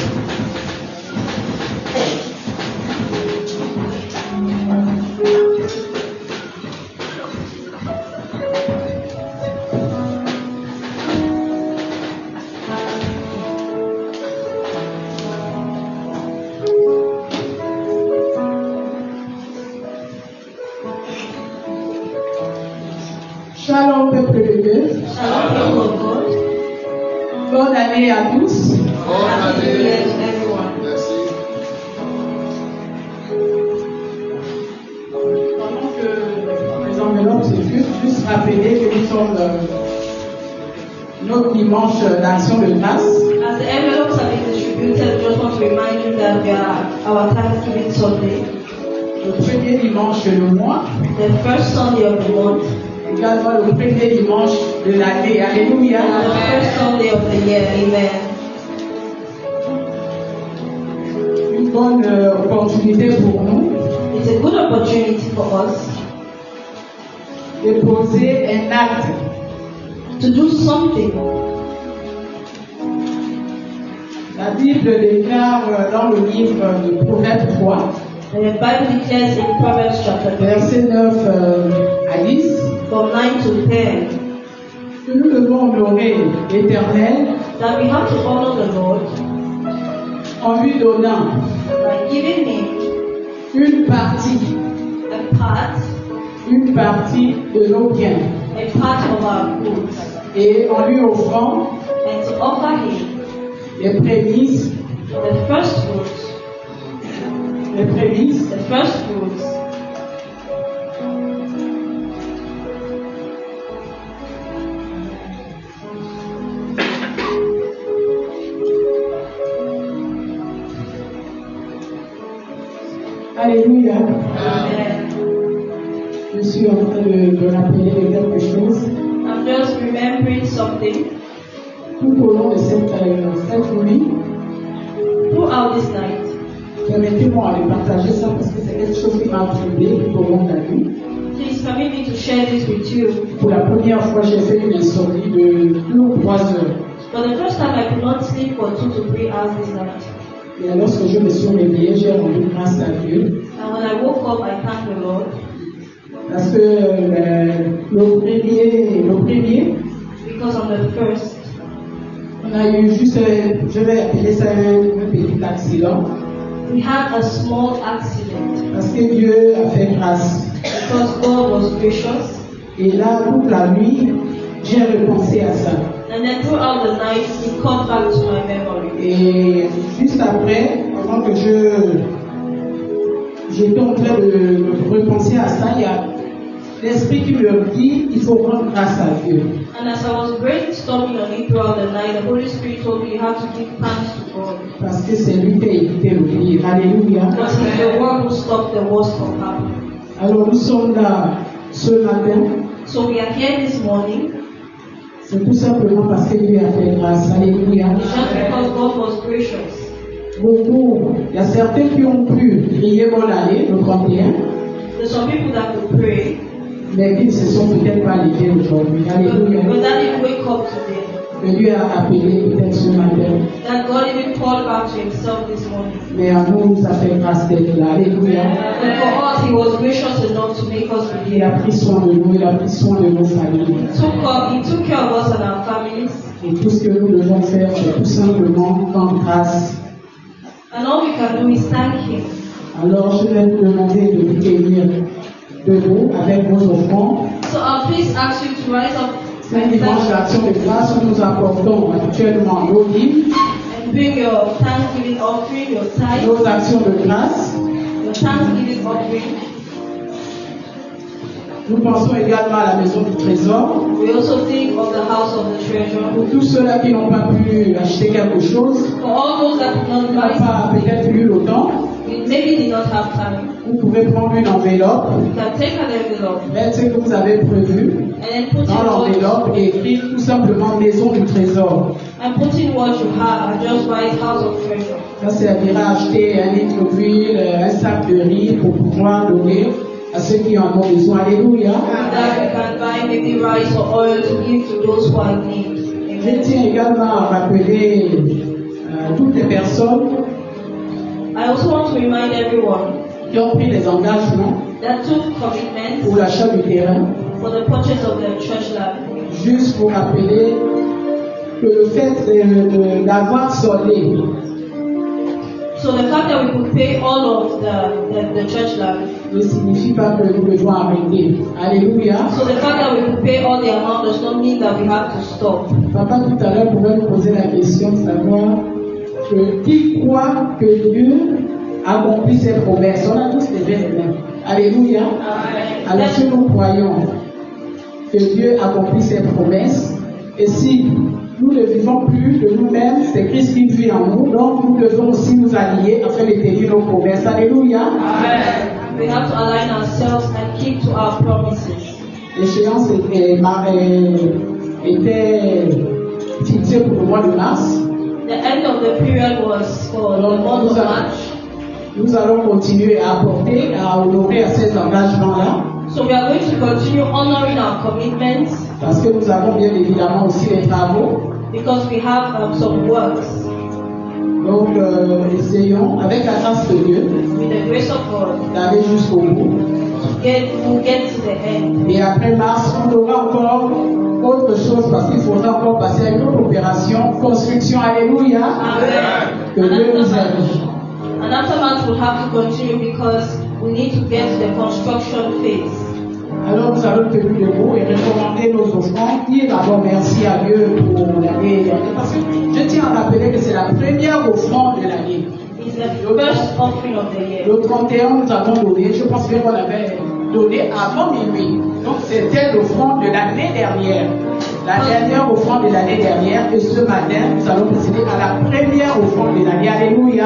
Shalom, peuple de Dieu. Bonne année à tous. Bonne année. Merci. Pendant que les enveloppes circulent, juste rappeler que nous sommes notre dimanche d'action de grâce. As the envelopes are being distributed, we just want to remind you that we are our Thanksgiving Sunday, Le premier dimanche du mois, the first Sunday of the month, également le premier dimanche de l'année. Alléluia. and the first Sunday of the year. Amen. Une bonne opportunité pour nous It's a good opportunity for us de poser un acte. to do something. La Bible déclare dans le livre de Proverbes 3, And the Bible declares in Proverbs chapter 3, verset 9 à 10, from 9 to 10, que nous devons honorer l'Éternel that we have to honor the Lord en lui donnant by giving Him une partie a part de nos biens a part of our goods, et en lui offrant and to offer Him les prémices, the first fruits, the first fruits. Alléluia. Amen. Je suis en train de rappeler quelque chose. I'm just remembering something. Tout au long de cette nuit, Throughout this night, permettez-moi de partager ça parce que c'est quelque chose qui m'a troublé tout au long de la nuit. please permit me to share this with you. Pour la première fois, j'ai fait une insomnie de 2 ou 3 heures. For the first time, I could not sleep for 2 to 3 hours this night. Et lorsque je me suis réveillée, j'ai rendu grâce à Dieu. And when I woke up, I thanked the Lord Parce que le premier, because on the first, On a eu juste, je vais appeler ça un petit accident. We had a small accident Parce que Dieu a fait grâce. because God was gracious. Et là, toute la nuit, j'ai repensé à ça. And then throughout the night, it came back to my memory. Et juste après, pendant que j'étais en train de repenser à ça, il y a l'esprit qui me dit il faut rendre grâce à Dieu. And as I was brainstorming on it throughout the night, the Holy Spirit told me you have to give thanks to God. Parce que c'est lui qui a évité le pire. Alléluia. Because He's the one who stopped the worst from happening. Alors nous sommes là ce matin. So we are here this morning C'est tout simplement parce que Dieu a fait grâce. Alléluia. just because God was gracious. Beaucoup, il y a certains qui ont pu prier bonne année, le 31, There's some people that could pray, mais qui ne se sont peut-être pas levés aujourd'hui. Alléluia. but that didn't wake up today. Mais Dieu a appelé peut-être ce matin. That God even called back to Himself this morning. Mais à nous, ça fait grâce d'être là. Alléluia. And for us, He was gracious enough to make us be Il a here. pris soin de nous, il a pris soin de nos familles. He took care of us and our families. Et tout ce que nous devons faire, c'est tout simplement rendre grâce. And all we can do is thank Him. Alors, je vais vous demander de vous tenir debout avec vos offrandes. So I'll please ask you to rise up C'est un dimanche d'action de grâce où nous apportons actuellement nos dîmes, and bring your thanksgiving offering, your tithe, nos actions de grâce. your thanksgiving offering. Nous pensons également à la maison du trésor. We also think of the house of the treasure. Pour tous ceux-là qui n'ont pas pu acheter quelque chose, For all those that did not qui n'ont buy pas peut-être eu le temps, something, maybe did not have time, vous pouvez prendre une enveloppe, you can take an envelope mettre ce que vous avez prévu and then put dans in what, l'enveloppe et écrire tout simplement maison du trésor. and put in what you have and just write house of treasure. Ça servira à acheter un litre d'huile, un sac de riz pour pouvoir donner à ceux qui en ont besoin. Alléluia. And that you can buy maybe rice or oil to give to those who are in need. Je Amen. tiens également à rappeler toutes les personnes I also want to remind everyone qui ont pris des engagements that took commitments pour l'achat du terrain, for the purchase of the church land. juste pour rappeler que le fait d'avoir soldé So the fact that we could pay all of the church land, ne signifie pas que nous devons arrêter. Alléluia. so the fact that we could pay all the amount does not mean that we have to stop. Papa tout à l'heure pouvait nous poser la question de savoir que qui croit que Dieu accomplit ses promesses. On a tous les mains. Alléluia. Alors si nous croyons que Dieu accomplit ses promesses, et si nous ne vivons plus de nous-mêmes, c'est Christ qui vit en nous, donc nous devons aussi nous allier afin de tenir nos promesses. Alléluia. We have to align ourselves and keep to our promises. L'échéance était fixée pour le mois de mars. The end of the period was for the month of March. Nous allons continuer à apporter, à honorer à ces engagements-là, So we are going to continue honoring our commitments parce que nous avons bien évidemment aussi les travaux. because we have some works. Donc, essayons, avec la grâce de Dieu, With the grace of God, d'aller jusqu'au bout. we'll get to the end. Et après mars, on aura encore autre chose parce qu'il faudra encore passer à une autre opération, construction. Alléluia. Amen. Que Dieu nous aide. And after March, we'll have to continue because we need to get to the construction phase. Alors nous allons tenir debout et recommander nos offrandes. Dire d'abord merci à Dieu pour l'année dernière. Parce que je tiens à rappeler que c'est la première offrande de l'année. It's the first offering of the year. Le 31, nous avons donné, je pense qu'on l'avait donné avant minuit. Donc c'était l'offrande de l'année dernière. La dernière offrande de l'année dernière. Et ce matin, nous allons procéder à la première offrande de l'année. Alléluia.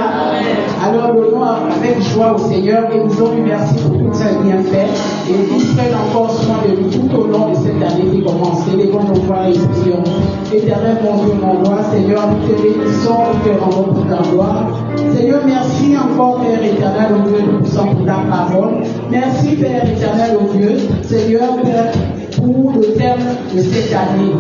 Alors donnons avec joie au Seigneur et nous lui merci pour tout ça bienfait. Et qu'il prenne encore soin de nous tout au long de cette année qui commence. Élevons nos voix et prions. Éternel mon Dieu, mon roi, Seigneur, nous te bénissons, nous te rendons pour ta gloire. Seigneur, merci encore, Père éternel, au Dieu, nous sommes pour ta parole. Merci, Père éternel, au Dieu, Seigneur, Père, pour le terme de cette année.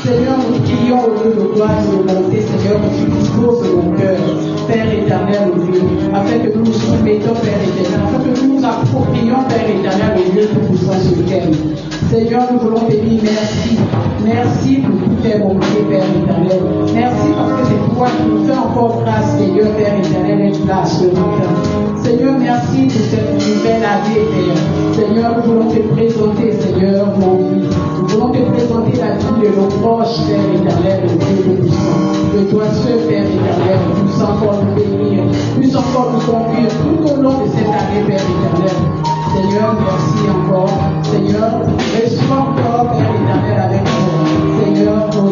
Seigneur, nous prions au Dieu de gloire et de bonté, Seigneur, que tu disposes de nos cœurs, Père éternel, au Dieu, afin que nous nous soumettons, Père éternel, afin que nous nous approprions, Père éternel, au Dieu, pour nous sur le thème. Seigneur, nous voulons te dire merci. Merci pour tout tes bontés, Père éternel. Merci parce que c'est toi qui nous fais encore grâce, Seigneur, Père éternel, d'être là ce matin. Seigneur, merci pour cette nouvelle année, Père. Seigneur, nous voulons te présenter, Seigneur, nos vies. Nous voulons te présenter la vie de nos proches, Père éternel, de Dieu puissant. Que toi seul, Père éternel, puisse encore nous bénir, puisse encore nous conduire tout au long de cette année, Père éternel. Seigneur, merci encore. Seigneur, reçois encore, Père éternel, avec nous. Seigneur, nos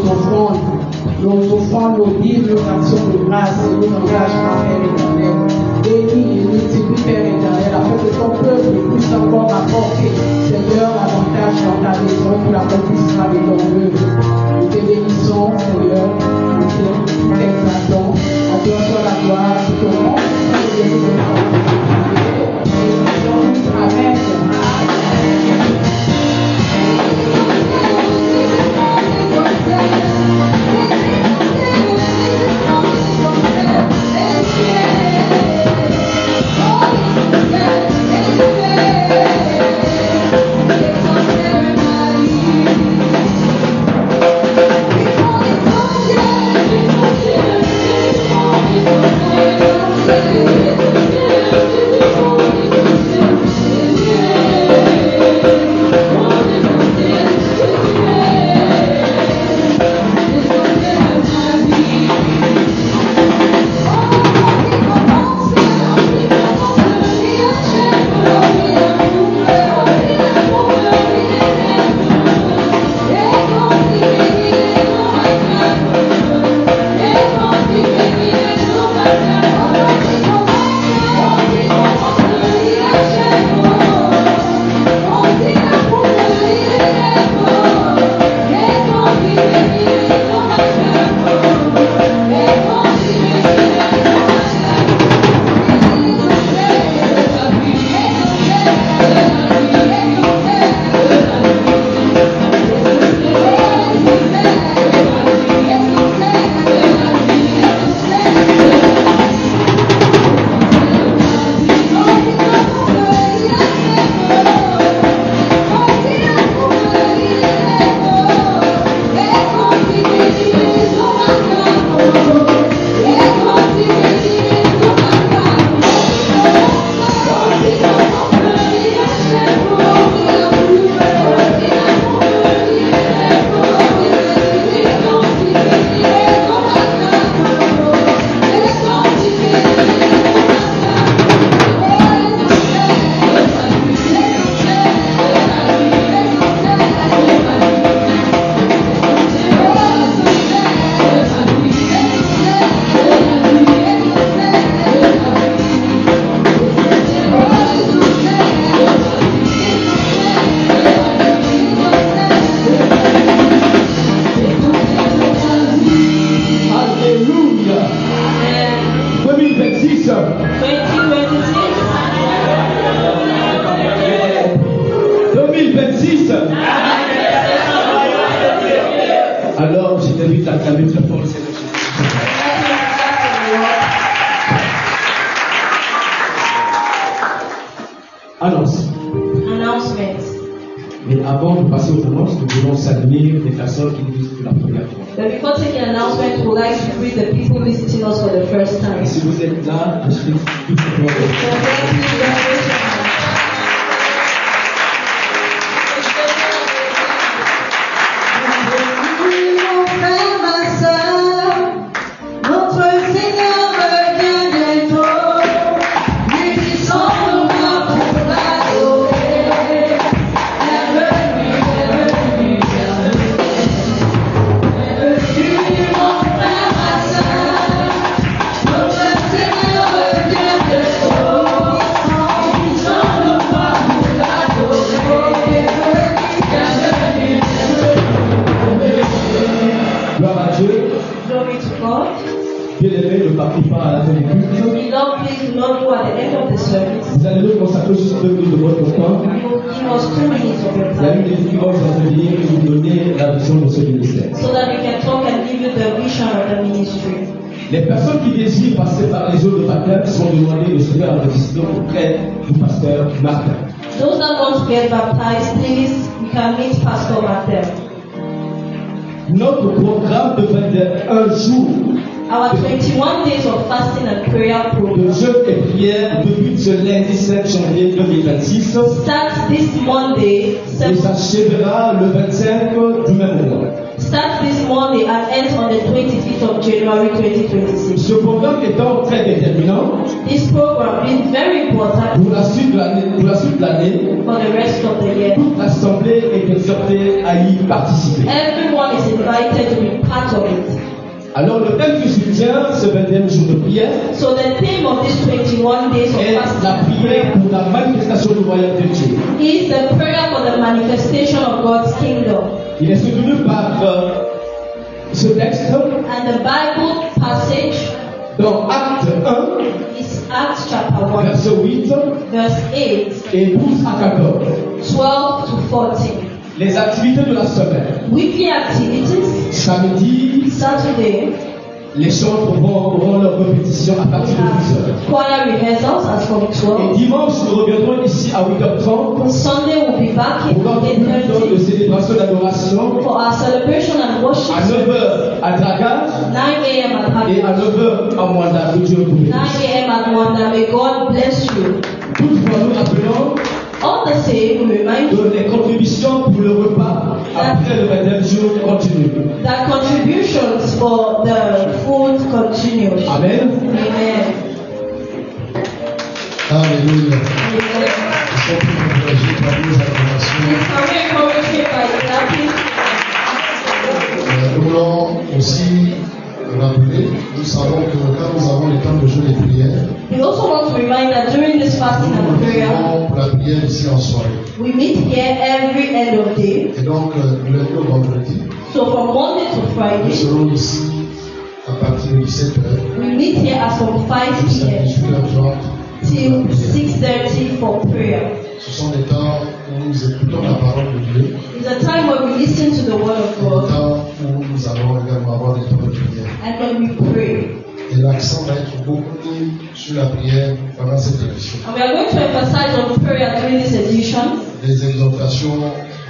offrandes, nos dîmes, nos actions de grâce et nos engagements, Père éternel. Bénis et multiplie, Père éternel, afin que ton peuple puisse encore apporter, Seigneur, l'avantage dans ta maison pour l'accomplissement de ton œuvre. Nous te bénissons, Seigneur, nous t'exaltons. À toi soit la gloire, tout au monde. Amen. Alors, je t'invite à acclamer très fort le Seigneur Jésus. Announcement. Mais avant de passer aux annonces, nous voulons saluer les personnes qui nous visitent pour la première fois. But before taking announcement, we would like to greet the people visiting us for the first time. Et si vous êtes là, je suis tout Vous allez nous consacrer juste 2 minutes de votre temps. La Bible dit qu'il va vous entretenir et vous donner la vision de ce ministère. So that we can talk and give you the vision of the ministry. Les personnes qui désirent passer par les eaux de baptême sont demandées de se faire enregistrer auprès du pasteur Martin. Those that want to get baptized, please, you can meet Pastor Martin. Notre programme de 21 jours Our 21 days of fasting and prayer de program jeûne et prière débute ce lundi 7 janvier 2026 starts this Monday, et s'achèvera le 25 du même mois. starts this Monday and ends on the 25th of January 2026. Ce programme étant très déterminant This program is very important pour la suite de l'année, for the rest of the year. toute l'assemblée est exhortée à y participer. Everyone is invited to be part of it. Alors le thème qui soutient ce 21e jour de prière So the theme of this 21 days of est la fasting prière pour la manifestation du royaume de Dieu. is the prayer for the manifestation of God's kingdom. Il est soutenu par ce texte And the Bible passage dans Acte 1, is Acts chapter 1, verset 8 verse 8, et 12 à 14. 12 to 14. Les activités de la semaine. Weekly activities, Samedi, Saturday, les chants auront leur répétition à we partir de 10h. have choir rehearsals as from Et 12. dimanche, nous reviendrons ici à 8h30 Sunday we'll be back pour notre at culte de 8:30 célébration d'adoration for our celebration and à worship 9h à Dragage 9 a.m. at et à Hackett, 9h à Mwanda. Que Dieu vous 9 bénisse. a.m. at Wanda. May God bless you. Toutefois, nous rappelons All the same, we remind you que les contributions pour le repas après le 21e jour continuent. that contributions for the food continue. Amen. Amen. Alléluia. Amen. Nous sommes tous encouragés par nos acclamations. Please, can we encourage you by clapping? Nous voulons aussi rappeler, nous savons que quand nous avons les temps de jeûne et prière, We also want to remind that during this fasting nous and nous prayer, retrouvons pour la prière ici en soirée. we meet here every end of day. Et donc, du lundi au vendredi, So from Monday to nous Friday, serons ici à partir de 17h we meet here as from 5 jusqu'à p.m. 18h30. till 6:30 for prayer. Ce sont des temps où nous écoutons la parole de Dieu, It's a time when we listen to the word of des God temps où nous allons également avoir des temps de prière. and when we pray. Et l'accent va être beaucoup mis sur la prière pendant cette émission. And we are going to emphasize on prayer during this edition. Les exhortations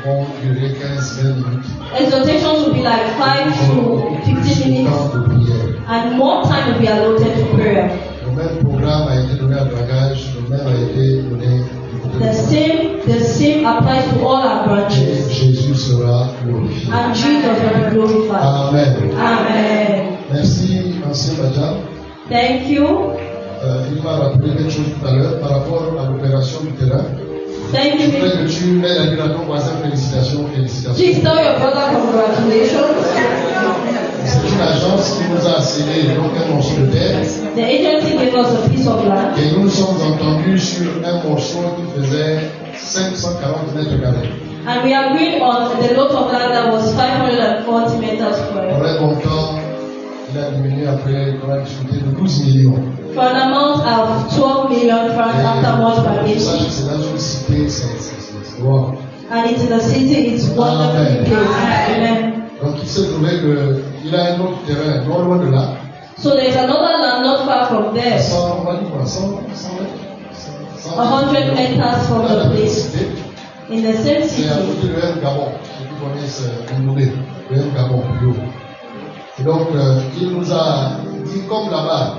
vont durer 15-20 minutes. Exhortations will be like 5 to 15 minutes, Temps de prière. and more time will be allotted to prayer. Le même programme a été donné à Dragage, le même a été donné du côté The same applies to all our et branches, Jésus sera glorifié. and Jesus will be glorified. Amen. Amen. Merci, ancien Badja. Thank you. Il m'a rappelé quelque chose tout à l'heure par rapport à l'opération du terrain. Thank Je you. voudrais que tu m'aides à dire à ton voisin félicitations, félicitations. Please tell your brother congratulations. C'est une agence qui nous a cédé donc un morceau de terre The agency gave us a piece of land, et nous nous sommes entendus sur un morceau qui faisait 540 mètres carrés. and we agreed on the lot of land that was 540 meters Pour square un montant, il a diminué après, on a discuté de 12 millions. for an amount of 12 million francs after Tout ça, multiplication. c'est dans une cité, c'est wow. And it's in the city, it's wonderfully placed. Amen. Donc il s'est trouvé qu'il a un autre terrain, non loin de là. So there's another land not far from there, 100, on va dire quoi, 100 100 meters from Dans la the même place, cité. in the same C'est à city. côté de M Gabon, ceux qui connaissent Ndoubé, le M Gabon, plus haut. Et donc, il nous a dit, comme là-bas,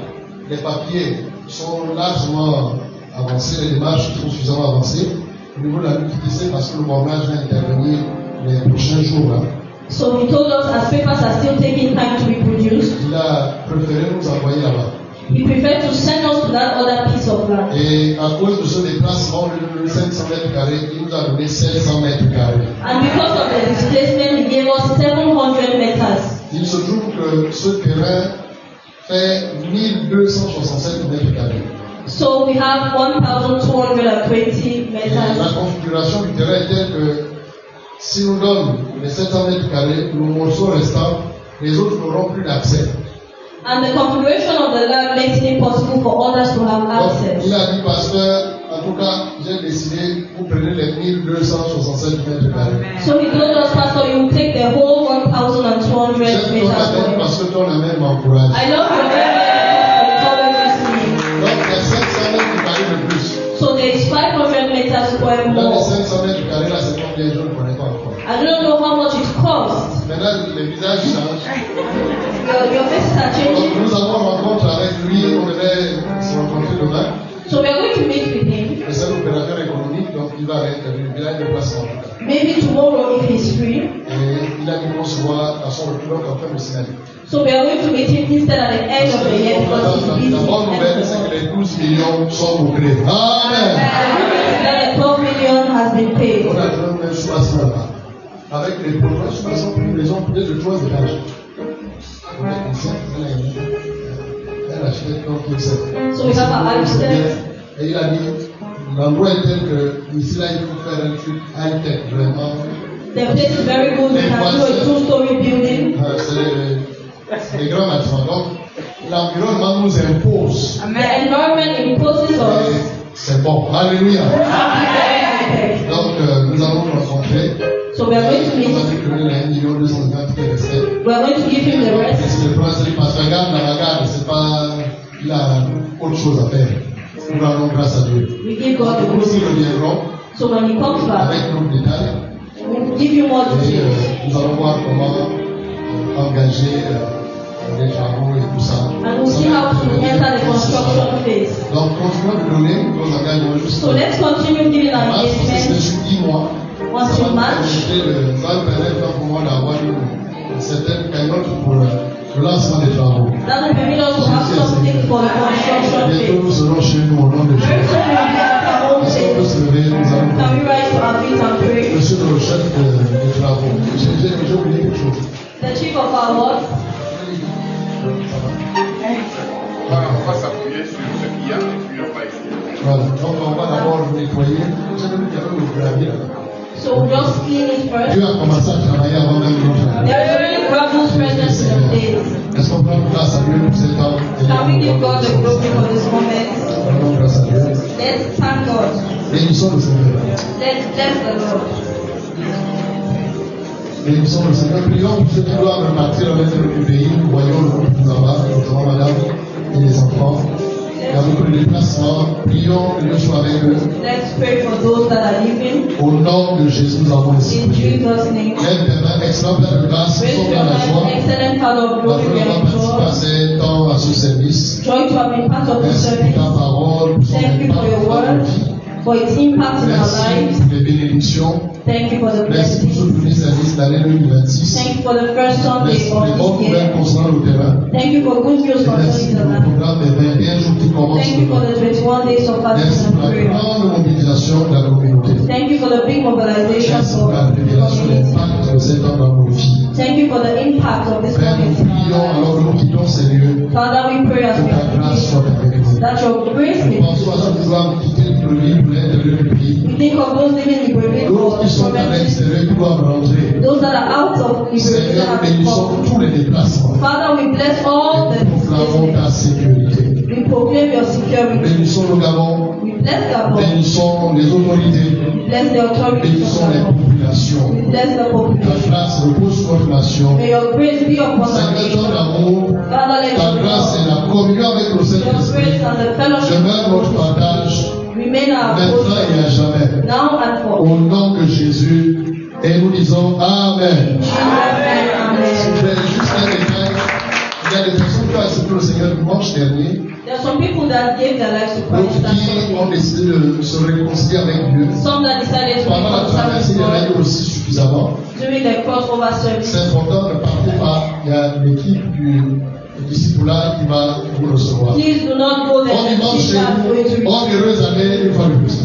les papiers sont largement avancés, les démarches sont suffisamment avancées, au niveau de la liquidité, parce que le bornage va intervenir les prochains jours. Là. So he told us as papers are still taking time to be produced, Il a préféré nous envoyer là-bas. he preferred to send us to that other piece of land. Et à cause de ce déplacement, le 500 mètres carrés, il nous a donné 700 mètres carrés. And because of the displacement, he gave us 700 meters. Il se trouve que ce terrain fait 1267 mètres carrés. So we have 1,220 Et la meters. configuration du terrain est telle que si nous donnons les 700 mètres carrés, le morceau restant, les autres n'auront plus d'accès. And the configuration of the land makes it impossible for others to have Donc, access. il a dit, pasteur, en tout cas, j'ai décidé, vous prenez les 1267 mètres carrés. So he told us, Pastor, you take the whole 1,200 J'aime ton meters. appel parce que ton appel m'encourage. I love your encourages me. Donc, il y a 500 mètres carrés de plus. So there is 500 meters square Dans les more. 500 mètres carrés, là, c'est combien? Je ne connais pas encore. I don't know how much it costs. Maintenant, Là, les visages changent. Your faces are Donc, changing. nous avons rencontre avec lui, on devait se rencontrer demain. So we are going to meet with him. Mais c'est un opérateur économique, donc il va être il a un déplacement. Maybe tomorrow if he's free. Et il a dû concevoir à son retour en fin de signaler. So we are going to meet him instead at the end of the year because he's busy. La bonne nouvelle, c'est que les 12 millions sont bouclés. Amen. That the 12 million has been paid. On a trouvé même choisi là-bas. Avec les projets, ils ont plus de 3 étages. Elle achète donc il sait. So we have an architect. Et il a dit, l'endroit est tel que ici là, il faut faire un truc high-tech, vraiment. The place is very good. We can do a 2-story building. C'est des grands bâtiments. Donc, l'environnement nous impose. The environment imposes us. Et c'est bon. Alléluia. Donc, nous allons nous rencontrer. So we are going to On meet. va dire que nous avons 1 million 220 qui est resté. We are going to give him the Et rest. c'est le prince, parce que regarde la bagarre, c'est pas. Il a autre chose à faire. Nous rendons grâce à Dieu. We give God the Nous aussi glory. reviendrons So when he comes back, avec nos détails. we'll give you more Et details. nous allons voir comment engager les travaux et tout ça. And we'll see how to enter the construction phase. Donc, continuons de donner nos engagements jusqu'à. So let's continue giving our Mars, c'est engagement sur 10 mois. once Ça in va March. permettre pour moi d'avoir une certaine cagnotte pour le lancement des travaux. That will permit us to have something for the construction Bientôt, nous phase. serons chez nous au nom de Very Jésus. soon we'll be at our own Est-ce qu'on peut place. se lever? Nous allons. Can we rise to our feet and pray? Monsieur le chef des travaux, j'ai oublié quelque chose. The chief of our work. On va s'appuyer sur ce qu'il y a et puis on va essayer. Voilà. Donc, on va d'abord nettoyer. J'ai vu qu'il y avait le gravier là. So we'll just clean it first. Dieu a commencé à travailler avant même notre. There is already gravel present in the place. Est-ce qu'on prend grâce à Dieu pour cet temps? Can we give God the glory for this moment? Rendons grâce à Dieu. Let's thank God. Bénissons le Seigneur. Let's bless the Lord. Bénissons le Seigneur. Prions pour ceux qui doivent repartir avec le pays. Nous voyons le groupe qui nous en va, notamment madame et les enfants. Il y a beaucoup de déplacements. Prions que Dieu soit avec eux. Let's pray for those that are leaving. Au nom de Jésus, nous avons ainsi In prié. Jesus' name. Lève tes mains, excellent plein de grâce, nous Raise sommes your dans la joie. hand. Excellent part of La glory joie we de are participer à enjoy. ces temps, à ce service. Joy to have been part of this Merci pour ta service. parole, pour son Thank you for your impact dans word, nos vies. for its impact in our Merci lives. pour les bénédictions. Thank you for the Merci pour ce blessings. premier service de l'année 2026. Thank you for the first Sunday Merci pour les bonnes of this nouvelles year. concernant le terrain. Thank you for good news Et merci concerning the pour le land. programme des 21 jours qui commence Thank you for demain. the 21 days of fasting Merci and pour la prayer. grande mobilisation de la communauté. Thank you for the big mobilization Merci for pour la the révélation de community. l'impact de cet homme dans nos vies. Thank you for the impact of this Père, nous moment in prions our lives. alors que nous quittons ces lieux. Father, we pray as Que we ta grâce begin soit avec nous. that your grace Nous may pensons à ceux qui doivent quitter le pays pour l'intérieur du pays. we think of those living in Berlin D'autres or qui sont à provinces, l'extérieur qui doivent rentrer. those that are out of Liberia Seigneur, that have bénissons come. tous les déplacements. Father, we bless all Et the nous proclamons business. ta sécurité. We proclaim your security. Bénissons le Gabon. We bless Gabon. Bénissons les autorités. We bless the authorities Bénissons of les Gabon. populations. We bless the Ta population. grâce repose sur notre nation. May your grace be upon our Seigneur, ton nation. amour, Father, let ta your grâce et love, la communion avec le your Saint-Esprit grace and the fellowship demeurent notre partage remain our maintenant et à portion, jamais. now and for. Au nom de Jésus. Et nous disons Amen. Amen. S'il Amen. vous plaît, juste un détail. Il y a des personnes qui ont accepté le Seigneur dimanche dernier. There are some people that gave their lives to D'autres Christ. qui ont décidé de se réconcilier avec Dieu. Some that decided to Pendant la reconcile traversée, with il y en a God eu aussi suffisamment. during the crossover service. C'est important de partir par. Il y a l'équipe du disciple qui va vous recevoir. Please do not go there On and dimanche think chez that vous. going to Bonne heureuse année une fois de plus.